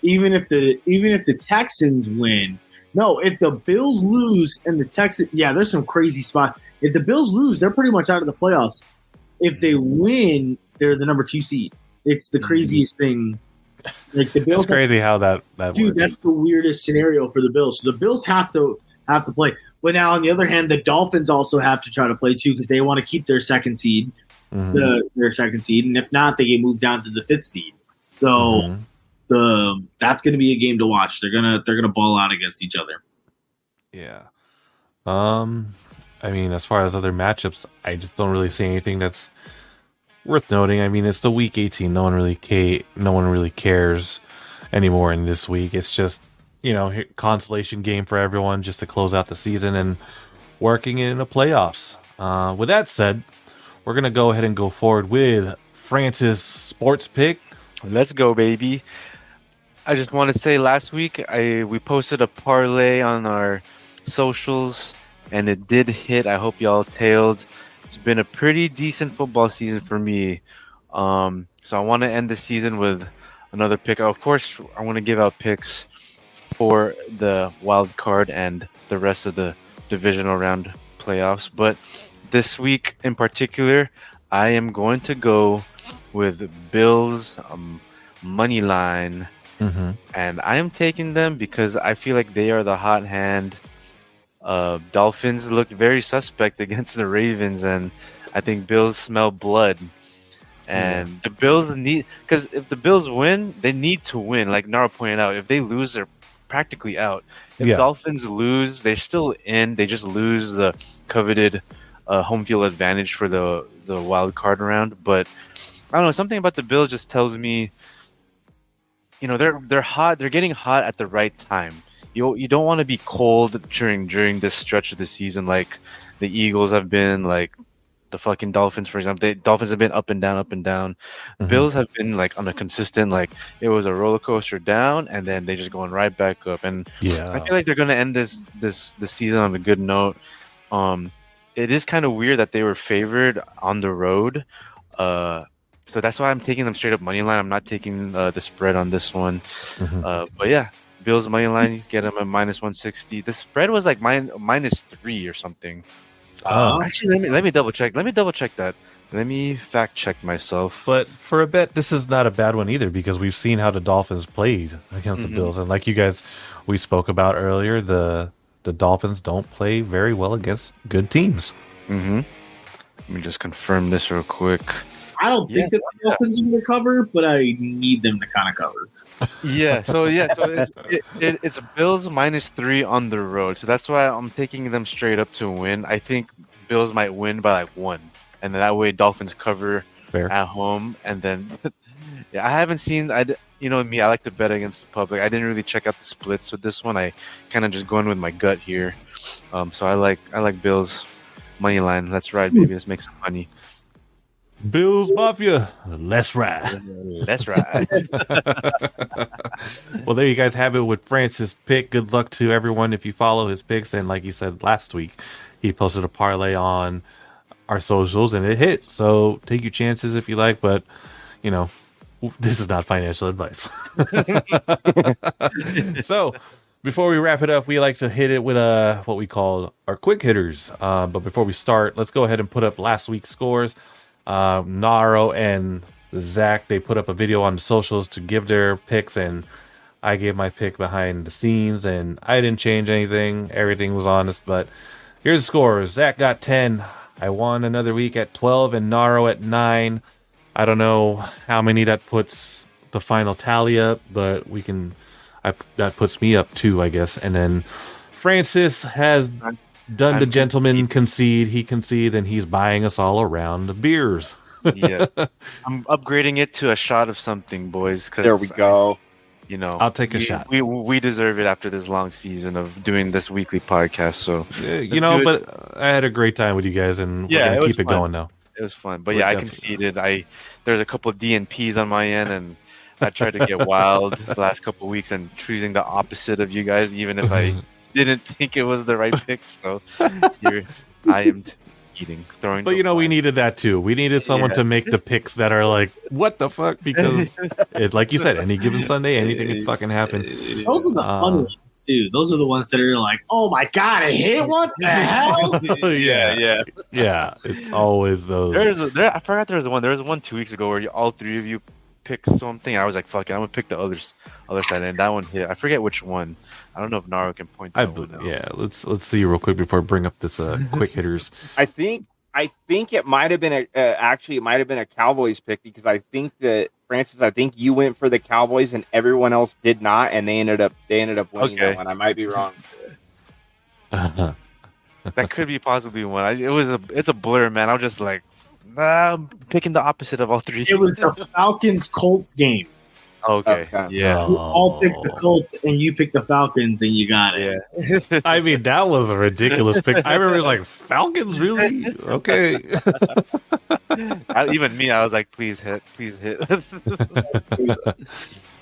even if the Texans win, if the Bills lose and the Texans, there's some crazy spots. If the Bills lose, they're pretty much out of the playoffs. If they win, they're the number 2 seed. It's the craziest thing. Like the Bills, it's crazy how that dude. works. That's the weirdest scenario for the Bills. So the Bills have to play. But now, on the other hand, the Dolphins also have to try to play too because they want to keep their second seed, their second seed, and if not, they get moved down to the 5th seed. So that's going to be a game to watch. They're gonna ball out against each other. Yeah. I mean, as far as other matchups, I just don't really see anything that's worth noting. I mean, it's the Week 18. No one really cares anymore in this week. It's just consolation game for everyone just to close out the season and working in the playoffs. With that said, we're going to go ahead and go forward with Francis' sports pick. Let's go, baby. I just want to say last week we posted a parlay on our socials, and it did hit. I hope y'all tailed. It's been a pretty decent football season for me. So I want to end the season with another pick. Of course, I want to give out picks for the wild card and the rest of the divisional round playoffs. But this week in particular, I am going to go with Bills money line. And I am taking them because I feel like they are the hot hand Dolphins looked very suspect against the Ravens, and I think Bills smell blood. And the Bills need, because if the Bills win, they need to win. Like Nara pointed out, if they lose, they're practically out. If Dolphins lose, they're still in. They just lose the coveted home field advantage for the wild card round. But I don't know, something about the Bills just tells me, they're hot. They're getting hot at the right time. You don't want to be cold during this stretch of the season, like the Eagles have been, like the fucking Dolphins, for example. The Dolphins have been up and down, up and down. Bills have been like on a consistent, like it was a roller coaster down, and then they just going right back up. And I feel like they're gonna end this season on a good note. It is kind of weird that they were favored on the road. So that's why I'm taking them straight up money line. I'm not taking the spread on this one. But yeah, Bills money line, you get them at -160. The spread was like -3 or something. Actually, let me double check. Let me that. Let me fact check myself. But for a bet, this is not a bad one either, because we've seen how the Dolphins played against the Bills, and like you guys we spoke about earlier, the Dolphins don't play very well against good teams. Let me just confirm this real quick. I don't think that the Dolphins are going to cover, but I need them to kind of cover. So it's Bills -3 on the road. So that's why I'm taking them straight up to win. I think Bills might win by like 1. And then that way Dolphins cover at home. And then, I haven't seen, me, I like to bet against the public. I didn't really check out the splits with this one. I kind of just going with my gut here. So I like Bills money line. Let's ride, baby. Let's make some money. Bills Mafia, let's ride. Let's ride. Well, there you guys have it with Francis' pick. Good luck to everyone if you follow his picks. And like he said last week, he posted a parlay on our socials and it hit. So take your chances if you like, but this is not financial advice. So before we wrap it up, we like to hit it with what we call our quick hitters. But before we start, let's go ahead and put up last week's scores. Naro and Zach, they put up a video on the socials to give their picks, and I gave my pick behind the scenes, and I didn't change anything. Everything was honest, but here's the scores. Zach got 10. I won another week at 12, and Naro at 9. I don't know how many that puts the final tally up, but that puts me up 2, I guess. And then Francis has done the gentleman concede. He concedes, and he's buying us all around the beers. Yes, I'm upgrading it to a shot of something, boys. There we go. I'll take a shot. We deserve it after this long season of doing this weekly podcast. So but I had a great time with you guys, and we're gonna keep it going now. It was fun, but I conceded. There's a couple of DNPs on my end, and I tried to get wild the last couple of weeks and choosing the opposite of you guys, even if I didn't think it was the right pick. So here I am throwing. But we needed that too. We needed someone to make the picks that are like, what the fuck? Because it's like you said, any given Sunday, anything can fucking happen. Those are the fun ones too. Those are the ones that are like, oh my god, I hit, what the hell? Yeah. It's always those. I forgot there was one. There was one 2 weeks ago where all three of you picked something. I was like, fuck it, I'm gonna pick the other side, and that one hit. I forget which one. I don't know if Naro can point that one out. Yeah, let's see real quick before I bring up this quick hitters. I think it might have been a Cowboys pick, because I think that Francis, you went for the Cowboys and everyone else did not, and they ended up winning that one. I might be wrong. That could be possibly one. It's a blur, man. I was just like, I'm picking the opposite of all three. It was the Falcons-Colts game. Okay. Yeah. You all picked the Colts and you picked the Falcons and you got it. Yeah. I mean, that was a ridiculous pick. I remember it was like, Falcons, really? Okay. Even me, I was like, please hit.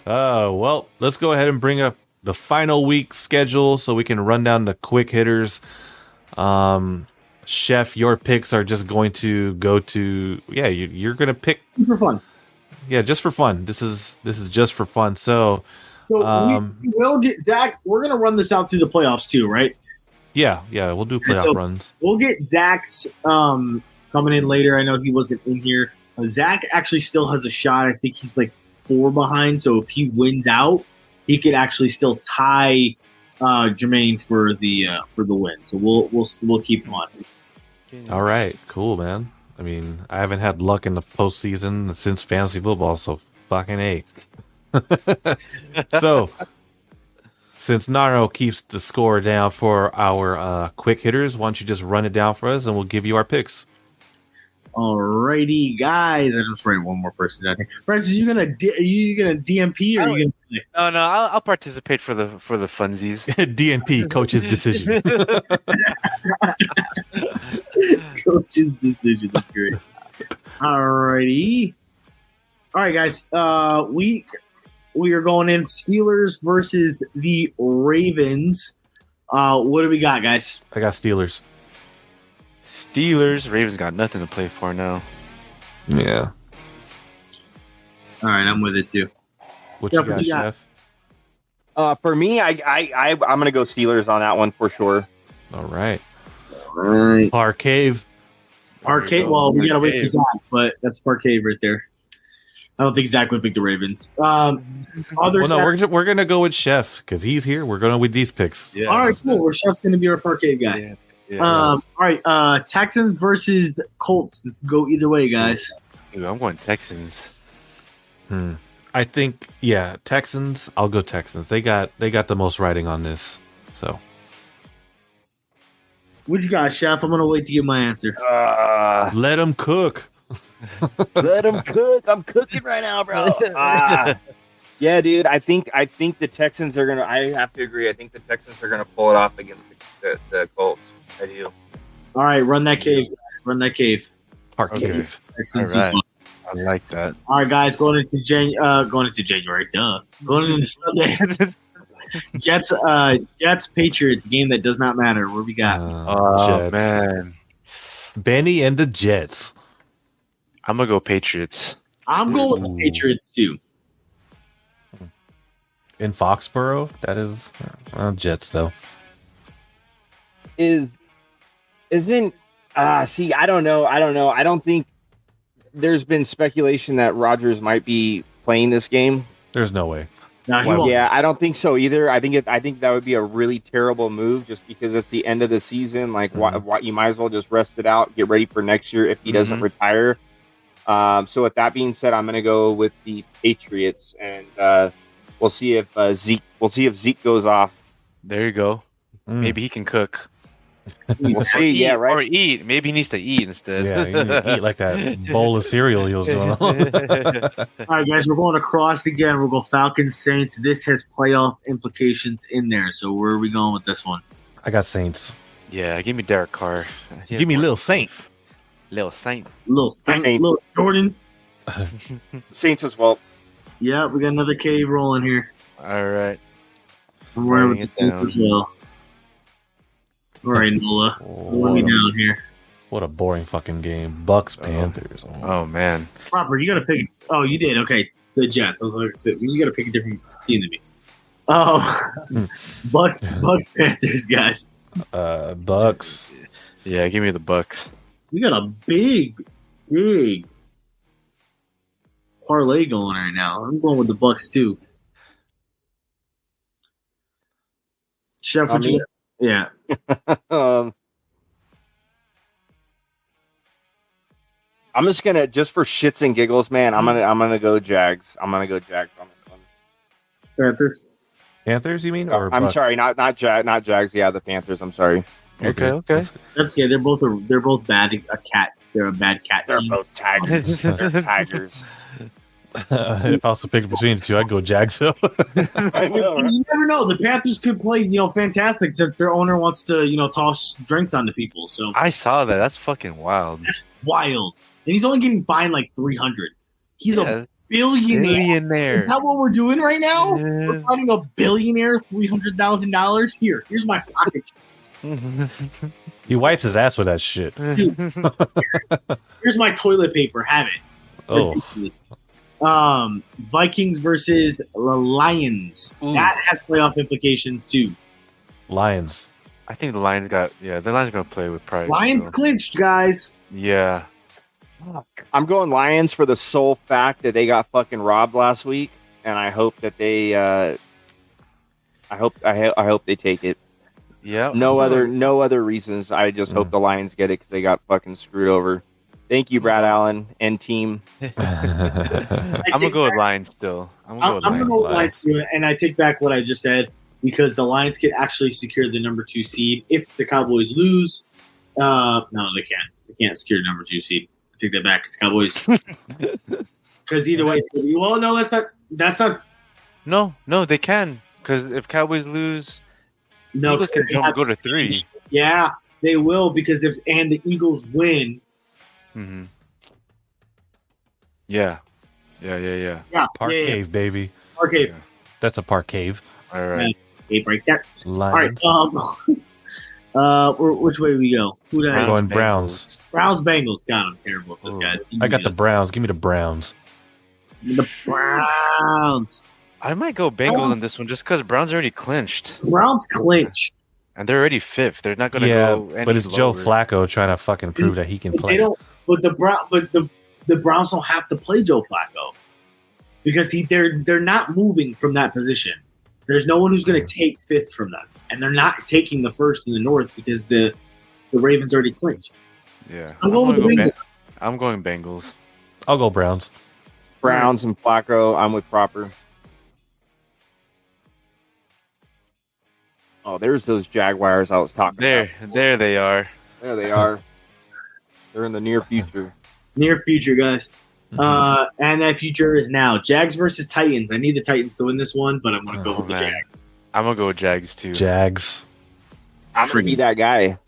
Well, let's go ahead and bring up the final week schedule so we can run down the quick hitters. Chef, your picks are just going to go to you're going to pick for fun. Yeah, just for fun. This is just for fun. So we will get Zach. We're going to run this out through the playoffs too, right? Yeah, we'll do playoff runs. We'll get Zach's coming in later. I know he wasn't in here. Zach actually still has a shot. I think he's like 4 behind. So if he wins out, he could actually still tie Jermaine for the win. So we'll keep him on. All right, cool, man. I mean, I haven't had luck in the postseason since fantasy football, so fucking A. So, since Naro keeps the score down for our quick hitters, why don't you just run it down for us, and we'll give you our picks. Alrighty, guys. I just write one more person down here. Francis, are you gonna DMP or are you gonna? No, I'll participate for the funsies. DNP, coach's decision. Coach's decision. That's great. Alrighty. All right, guys. We are going in Steelers versus the Ravens. What do we got, guys? I got Steelers. Ravens got nothing to play for now. Yeah. All right, I'm with it too. What you got, Chef? For me, I'm gonna go Steelers on that one for sure. All right. All right. Parcave. Well, we gotta wait for Zach, but that's Parcave right there. I don't think Zach would pick the Ravens. We're gonna go with Chef because he's here. We're going with these picks. Yeah, all right, cool. Chef's gonna be our Parcave guy. Yeah. All right. Texans versus Colts. Let's go either way, guys. Dude, I'm going Texans. I think Texans. I'll go Texans. They got the most writing on this. So. What you got, Chef? I'm gonna wait to give my answer. Let them cook. Let them cook. I'm cooking right now, bro. Yeah, dude. I think the Texans are gonna. I have to agree. I think the Texans are gonna pull it off against the Colts. I do. All right, run that cave. Guys. Run that cave. Parcave. Texans All right. I like that. All right, guys. Going into January. Duh. Going into Sunday. Jets, Patriots game that does not matter. Where we got? Oh, man. Benny and the Jets. I'm going to go Patriots. I'm going with the Patriots, too. In Foxborough? That is Jets, though. Isn't see, I don't know. I don't think there's been speculation that Rodgers might be playing this game. There's no way. No, he won't. Yeah, I don't think so either. I think that would be a really terrible move just because it's the end of the season. Like, what you might as well just rest it out, get ready for next year if he doesn't retire. So with that being said, I'm going to go with the Patriots, and we'll see if Zeke goes off. There you go. Maybe he can cook. We'll see. Yeah, right. Or eat. Maybe he needs to eat instead. Yeah, you need to eat like that bowl of cereal he was doing. All right, guys, we're going across again. We'll go Falcons, Saints. This has playoff implications in there. So where are we going with this one? I got Saints. Yeah, give me Derek Carr. Give me Lil Saint. Little Saint. Little Jordan. Saints as well. Yeah, we got another cave rolling here. All right. I'm wearing with the Saints as well. All right, Nola. What are we down here? What a boring fucking game. Bucks, Panthers. Oh, man. Proper, you got to pick. Oh, you did. Okay. The Jets. I was like, you got to pick a different team than me. Oh, Bucks, Panthers, guys. Bucks. Yeah, give me the Bucks. We got a big parlay going right now. I'm going with the Bucks too. Chef, what you? Yeah. I'm just gonna, just for shits and giggles, man. I'm gonna go Jags. I'm gonna go Jags on this one. Panthers. Panthers, you mean? Or I'm Bucks? sorry, not Jags. Yeah, the Panthers. I'm sorry. Okay. That's good. They're both bad. They're a bad cat. They're team. both tigers. They're tigers. If I was to pick between the two, I'd go Jags. I know, right? You never know. The Panthers could play, fantastic since their owner wants to, toss drinks onto people. So I saw that. That's fucking wild. That's wild. And he's only getting fined like $300. He's a billionaire. Is that what we're doing right now? Yeah. We're finding a billionaire $300,000. Here's my pocket. He wipes his ass with that shit. Here's my toilet paper. Have it. Oh. Ridiculous. Vikings versus the Lions. Ooh. That has playoff implications too. Lions. I think the Lions the Lions are going to play with pride. Lions clinched, guys. Yeah. I'm going Lions for the sole fact that they got fucking robbed last week, and I hope that they I hope they take it. Yeah. No other reasons. I just hope the Lions get it because they got fucking screwed over. Thank you, Brad Allen and team. I'm gonna go with Lions still. I'm gonna go with Lions too, and I take back what I just said because the Lions could actually secure the number 2 seed if the Cowboys lose. No, they can't. They can't secure the number 2 seed. I take that back because Cowboys. Because either way, well, no, that's not. No, they can because if Cowboys lose, no, Eagles can go to 3. Yeah, they will because if the Eagles win. Mm-hmm. Yeah. Parcave, baby. Parcave. That's a parcave. All right. Right there. Lions. All right. Which way do we go? We're going Browns. Browns, Bengals. God, I'm terrible at this, guys. I got the Browns. Give me the Browns. The Browns. I might go Bengals on this one just because Browns already clinched. Browns clinched. And they're already 5th. They're not going to go any but it's lower. Joe Flacco trying to fucking prove that he can play. They don't. But the Browns don't have to play Joe Flacco because they're not moving from that position. There's no one who's going to take 5th from them, and they're not taking the 1st in the North because the Ravens already clinched. Yeah, I'm going with the Bengals. I'm going Bengals. I'll go Browns. Browns and Flacco. I'm with Proper. Oh, there's those Jaguars I was talking about. There they are. There they are. They're in the near future. Near future, guys. And that future is now. Jags versus Titans. I need the Titans to win this one, but I'm going to go with the Jags. I'm going to go with Jags, too. Jags. I'm going to be that guy.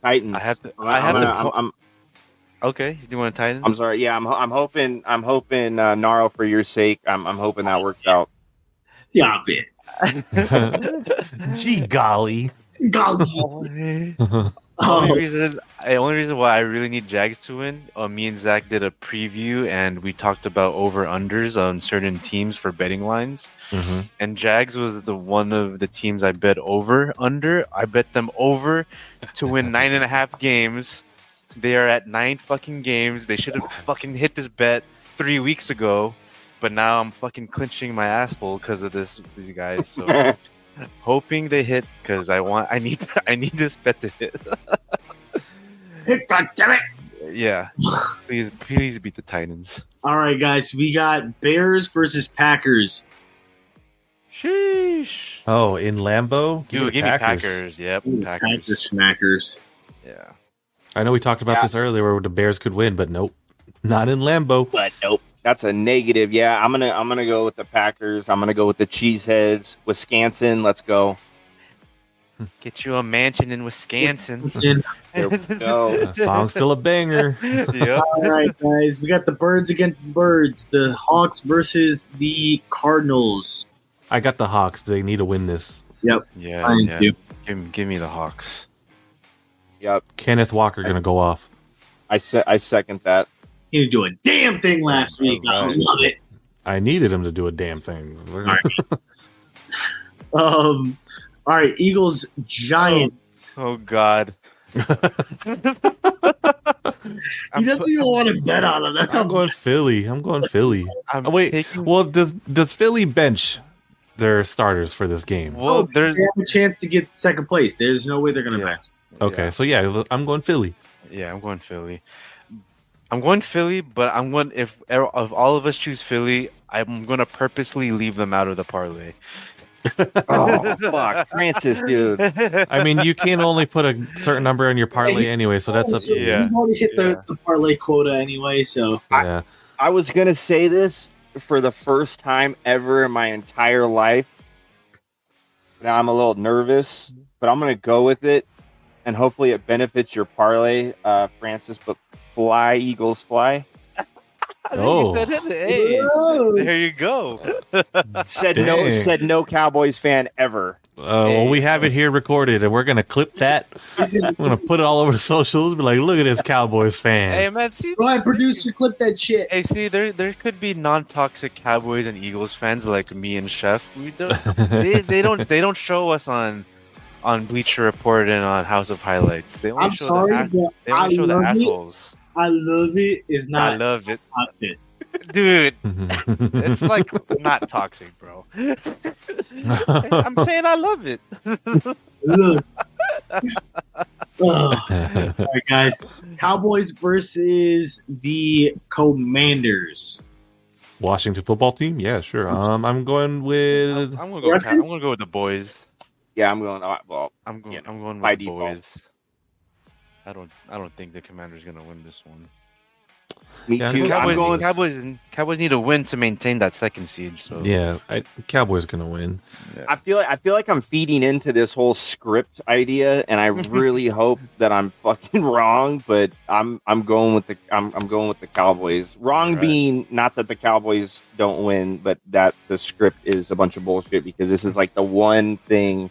Titans. Okay, do you want Titans? I'm sorry. Yeah, I'm hoping Naro, for your sake, I'm hoping that works out. Stop it. Gee golly. The only reason why I really need Jags to win, me and Zach did a preview and we talked about over-unders on certain teams for betting lines. Mm-hmm. And Jags was one of the teams I bet over-under. I bet them over to win 9.5 games. They are at 9 fucking games. They should have fucking hit this bet 3 weeks ago. But now I'm fucking clinching my asshole because of these guys. So hoping they hit because I need this bet to hit. God damn it! Yeah, please beat the Titans. All right, guys, we got Bears versus Packers. Sheesh. Oh, in Lambeau? Give me Packers. Yep, Packers. Smackers. Yeah. I know we talked about this earlier where the Bears could win, but nope. Not in Lambeau. But nope. That's a negative. Yeah, I'm gonna go with the Packers. I'm gonna go with the Cheeseheads. Wisconsin, let's go. Get you a mansion in Wisconsin. There we go. Song's still a banger. Yep. All right, guys, we got the Birds against the Birds. The Hawks versus the Cardinals. I got the Hawks. They need to win this. Yep. Yeah. Give me the Hawks. Yep. Kenneth Walker gonna go off. I second that. He didn't do a damn thing last week. I love it. I needed him to do a damn thing. All right, Eagles Giants. Oh God. He doesn't even want to bet on them. I'm going Philly. Does Philly bench their starters for this game? Well, they have a chance to get second place. There's no way they're going to bench. Okay, so yeah, I'm going Philly. Yeah, I'm going Philly. But I'm going if all of us choose Philly, I'm going to purposely leave them out of the parlay. Oh fuck, Francis, dude. I mean, you can only put a certain number in your parlay anyway, so that's up to you. You've already hit the parlay quota anyway, so yeah. I was gonna say this for the first time ever in my entire life. Now I'm a little nervous, but I'm gonna go with it, and hopefully it benefits your parlay, Francis. But fly, Eagles, fly. You said it. Hey, there you go. Said no Cowboys fan ever. Well, we have it here recorded, and we're gonna clip that. I'm gonna put it all over the socials. Be like, look at this Cowboys fan. Hey man, see, go ahead, producer, clip that shit. Hey, see, there could be non-toxic Cowboys and Eagles fans like me and Chef. We don't. they don't show us on Bleacher Report and on House of Highlights. They only show the assholes. I love it. Is not. I love it. Outfit. Dude, it's like not toxic, bro. I'm saying I love it. All right, guys. Cowboys versus the Commanders. Washington football team? Yeah, sure. I'm going with. I'm gonna go with the boys. Yeah, I'm going. I'm going by with the default. boys. I don't think the Commanders gonna win this one. Me Yeah, too. I'm going. Cowboys need to win to maintain that second seed. So Yeah, Cowboys gonna win. I feel like I'm feeding into this whole script idea, and I really hope that I'm fucking wrong. But I'm going with the Cowboys. Wrong Right. being not that the Cowboys don't win, but that the script is a bunch of bullshit because this is like the one thing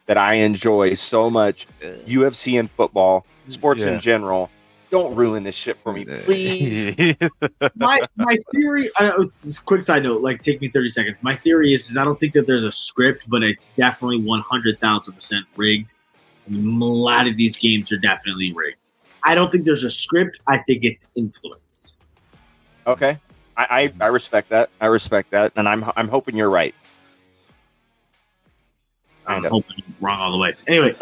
that I enjoy so much. UFC and football, sports in general. Don't ruin this shit for me, please. My theory, I know, it's a quick side note, like take me 30 seconds. My theory is I don't think that there's a script, but it's definitely 100,000% rigged. A lot of these games are definitely rigged. I don't think there's a script. I think it's influence. Okay, I respect that. I respect that, and I'm hoping you're right. I'm hoping I'm wrong all the way. Anyway,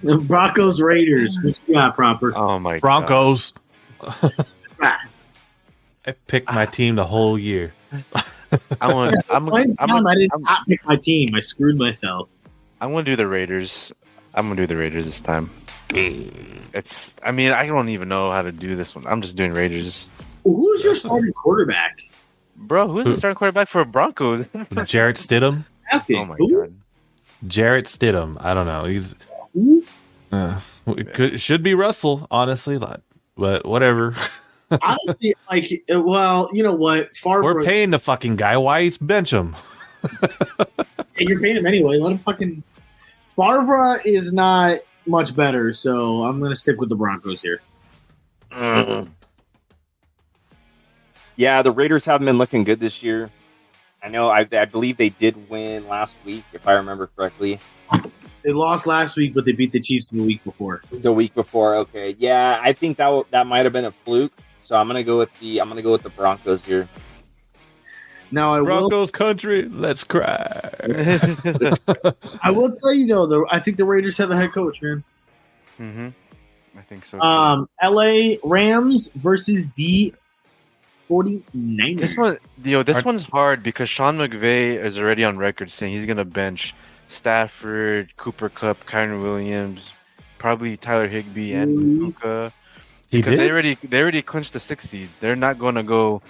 the Broncos Raiders. What you got, Proper? Oh my Broncos. I picked my team the whole year. I did not pick my team. I screwed myself. I'm gonna do the Raiders. I'm gonna do the Raiders this time. I don't even know how to do this one. I'm just doing Raiders. Who's your starting quarterback? Bro, who's the starting quarterback for Broncos? Jarrett Stidham. Asking. Oh my god. Jarrett Stidham. I don't know. He's should be Russell, honestly, but whatever. Honestly, well, you know what? Favre, We're paying the fucking guy. Why bench him? Hey, you're paying him anyway. Let him fucking. Favre is not much better, so I'm gonna stick with the Broncos here. Yeah, the Raiders haven't been looking good this year. I know. I believe they did win last week, if I remember correctly. They lost last week, but they beat the Chiefs the week before. The week before, okay. Yeah, I think that might have been a fluke. So I'm gonna go with the Broncos here. Now Broncos country, let's cry. I will tell you though, I think the Raiders have a head coach, man. Mm-hmm. I think so. LA Rams versus the 49ers. This one's hard because Sean McVay is already on record saying he's gonna bench Stafford, Cooper Kupp, Kyren Williams, probably Tyler Higbee and Puka. Because they already clinched the 6th seed. They're not going to go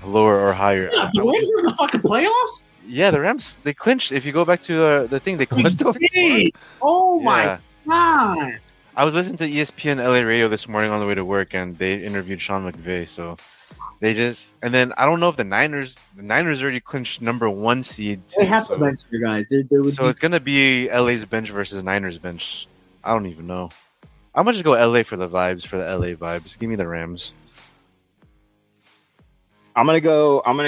lower or higher. Yeah, the Rams are in the fucking playoffs? Yeah, the Rams, they clinched. If you go back to the thing, they clinched the 6th seed. Oh my god. I was listening to ESPN LA radio this morning on the way to work, and they interviewed Sean McVay. So and then I don't know if the Niners already clinched number 1 seed. They have to bench their guys. So it's going to be LA's bench versus Niners bench. I don't even know. I'm going to just go LA for the vibes, for the LA vibes. Give me the Rams. I'm gonna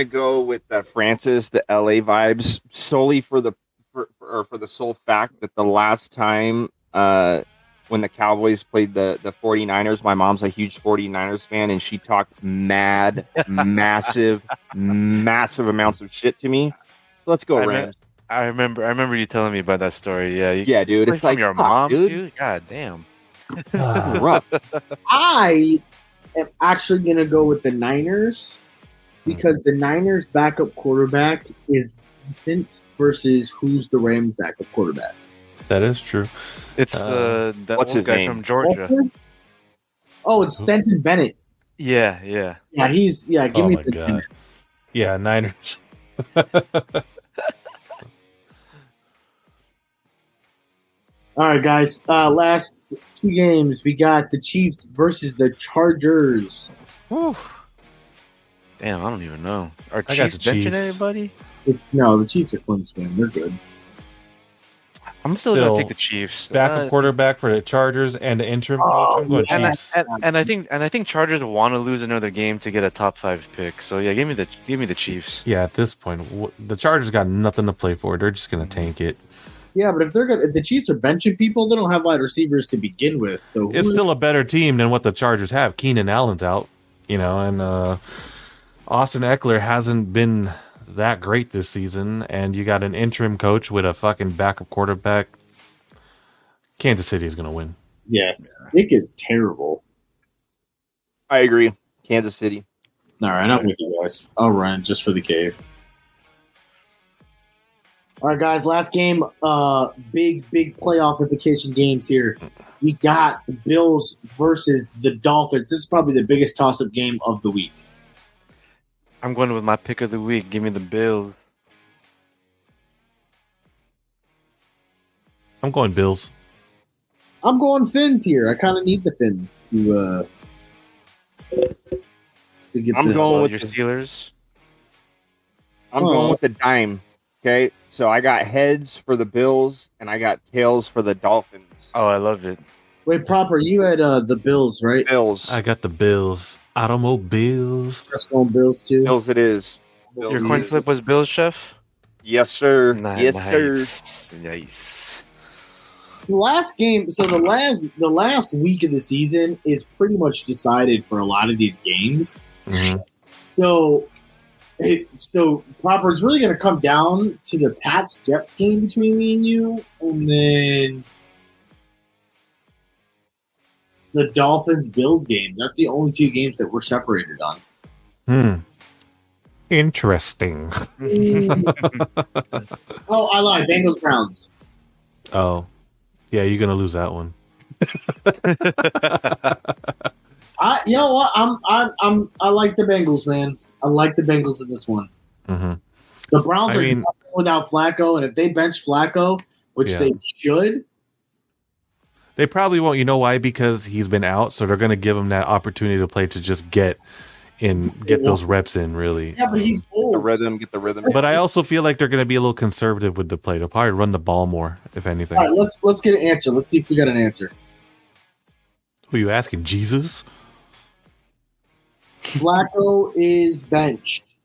go with Francis, the LA vibes, solely for the sole fact that the last time when the Cowboys played the 49ers, my mom's a huge 49ers fan, and she talked massive amounts of shit to me. So let's go Rams. I remember you telling me about that story. Yeah, yeah, dude. It's like your mom, dude. God damn. Rough. I am actually going to go with the Niners because the Niners' backup quarterback is decent versus who's the Rams' backup quarterback. That is true. It's what's his guy name from Georgia? Oh, it's Stetson Bennett. Yeah. Yeah, give me the God. Yeah, Niners. All right, guys. Last 2 games, we got the Chiefs versus the Chargers. Whew. Damn, I don't even know. Are Chiefs benching anybody? No, the Chiefs are clinched, man. They're good. I'm still going to take the Chiefs. Backup quarterback for the Chargers and the interim coach. I'm going Chiefs. And I think Chargers want to lose another game to get a top 5 pick. So yeah, give me the Chiefs. Yeah, at this point, the Chargers got nothing to play for. They're just going to tank it. Yeah, but if the Chiefs are benching people, they don't have wide receivers to begin with. So it's still a better team than what the Chargers have. Keenan Allen's out. and Austin Eckler hasn't been that great this season, and you got an interim coach with a fucking backup quarterback. Kansas City is going to win. Yes. Nick is terrible. I agree. Kansas City. All right, I'm with you guys. I'll run just for the cave. All right, guys, last game. Big playoff implication games here. We got the Bills versus the Dolphins. This is probably the biggest toss-up game of the week. I'm going with my pick of the week. Give me the Bills. I'm going Bills. I'm going Fins here. I kind of need the Fins to get I'm this. going with your the Steelers. I'm going with the dime. Okay, so I got heads for the Bills and I got tails for the Dolphins. Oh, I love it. Wait, Proper, you had the Bills, right? Bills. I got the Bills. Automobiles. Just going Bills, too. Bills it is. Your coin flip was Bills, Chef? Yes, sir. Nice. Yes, sir. Nice. The last game, so the last week of the season is pretty much decided for a lot of these games. Mm-hmm. So Proper, it's really going to come down to the Pats-Jets game between me and you, and then the Dolphins-Bills game. That's the only two games that we're separated on. Interesting. Oh, I lied. Bengals-Browns. Oh, yeah, you're gonna lose that one. You know what? I like the Bengals, man. I like the Bengals in this one. Mm-hmm. The Browns are nothing without Flacco, and if they bench Flacco, which they should, they probably won't. You know why? Because he's been out, so they're going to give him that opportunity to play to just get those reps in. Really, yeah. But he's old. Get the rhythm. But I also feel like they're going to be a little conservative with the play. They'll probably run the ball more, if anything. All right, let's get an answer. Let's see if we got an answer. Who are you asking? Jesus? Flacco is benched.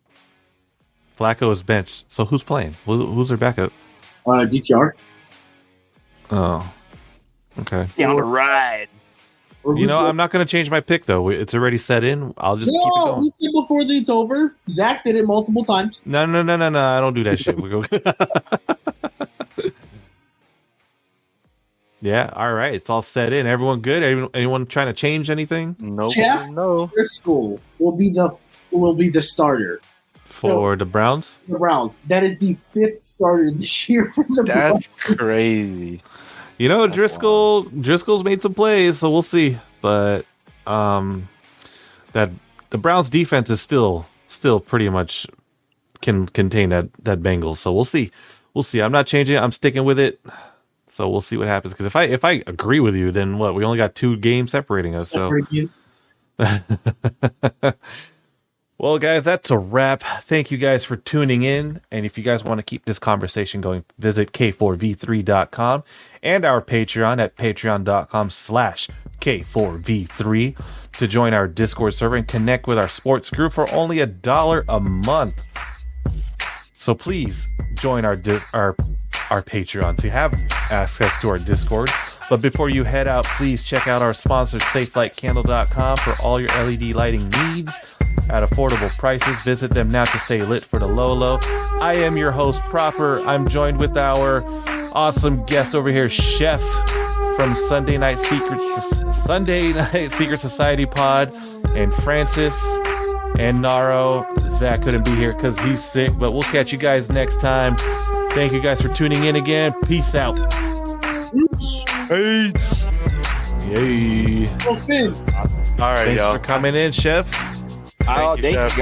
Flacco is benched. So who's playing? Who's their backup? DTR. Oh, okay. Down the ride. I'm not going to change my pick, though. It's already set in. I'll just keep it going. We said before it's over. Zach did it multiple times. No. I don't do that shit. We go. Yeah, all right. It's all set in. Everyone good? Anyone trying to change anything? Nope. Jeff No. Driscoll will be the starter For the Browns? The Browns. That is the 5th starter this year for the Browns. That's crazy. Driscoll's made some plays, so we'll see. But that the Browns defense is still pretty much can contain that Bengals. So we'll see. I'm not changing it. I'm sticking with it. So we'll see what happens. Because if I agree with you, then what? We only got 2 games separating us. Games. Well, guys, that's a wrap. Thank you guys for tuning in. And if you guys want to keep this conversation going, visit K4V3.com and our Patreon at patreon.com/K4V3 to join our Discord server and connect with our sports group for only $1 a month. So please join our Patreon to have access to our Discord. But before you head out, please check out our sponsor, SafeLightCandle.com, for all your LED lighting needs at affordable prices. Visit them now to stay lit for the low. I am your host, Proper. I'm joined with our awesome guest over here, Chef from Sunday Night Secret Society Pod, and Francis and Naro. Zach couldn't be here because he's sick, but we'll catch you guys next time. Thank you guys for tuning in again. Peace out. Hey. Yay. Offense. All right, Thanks y'all. for coming in, Chef. Thank you, guys.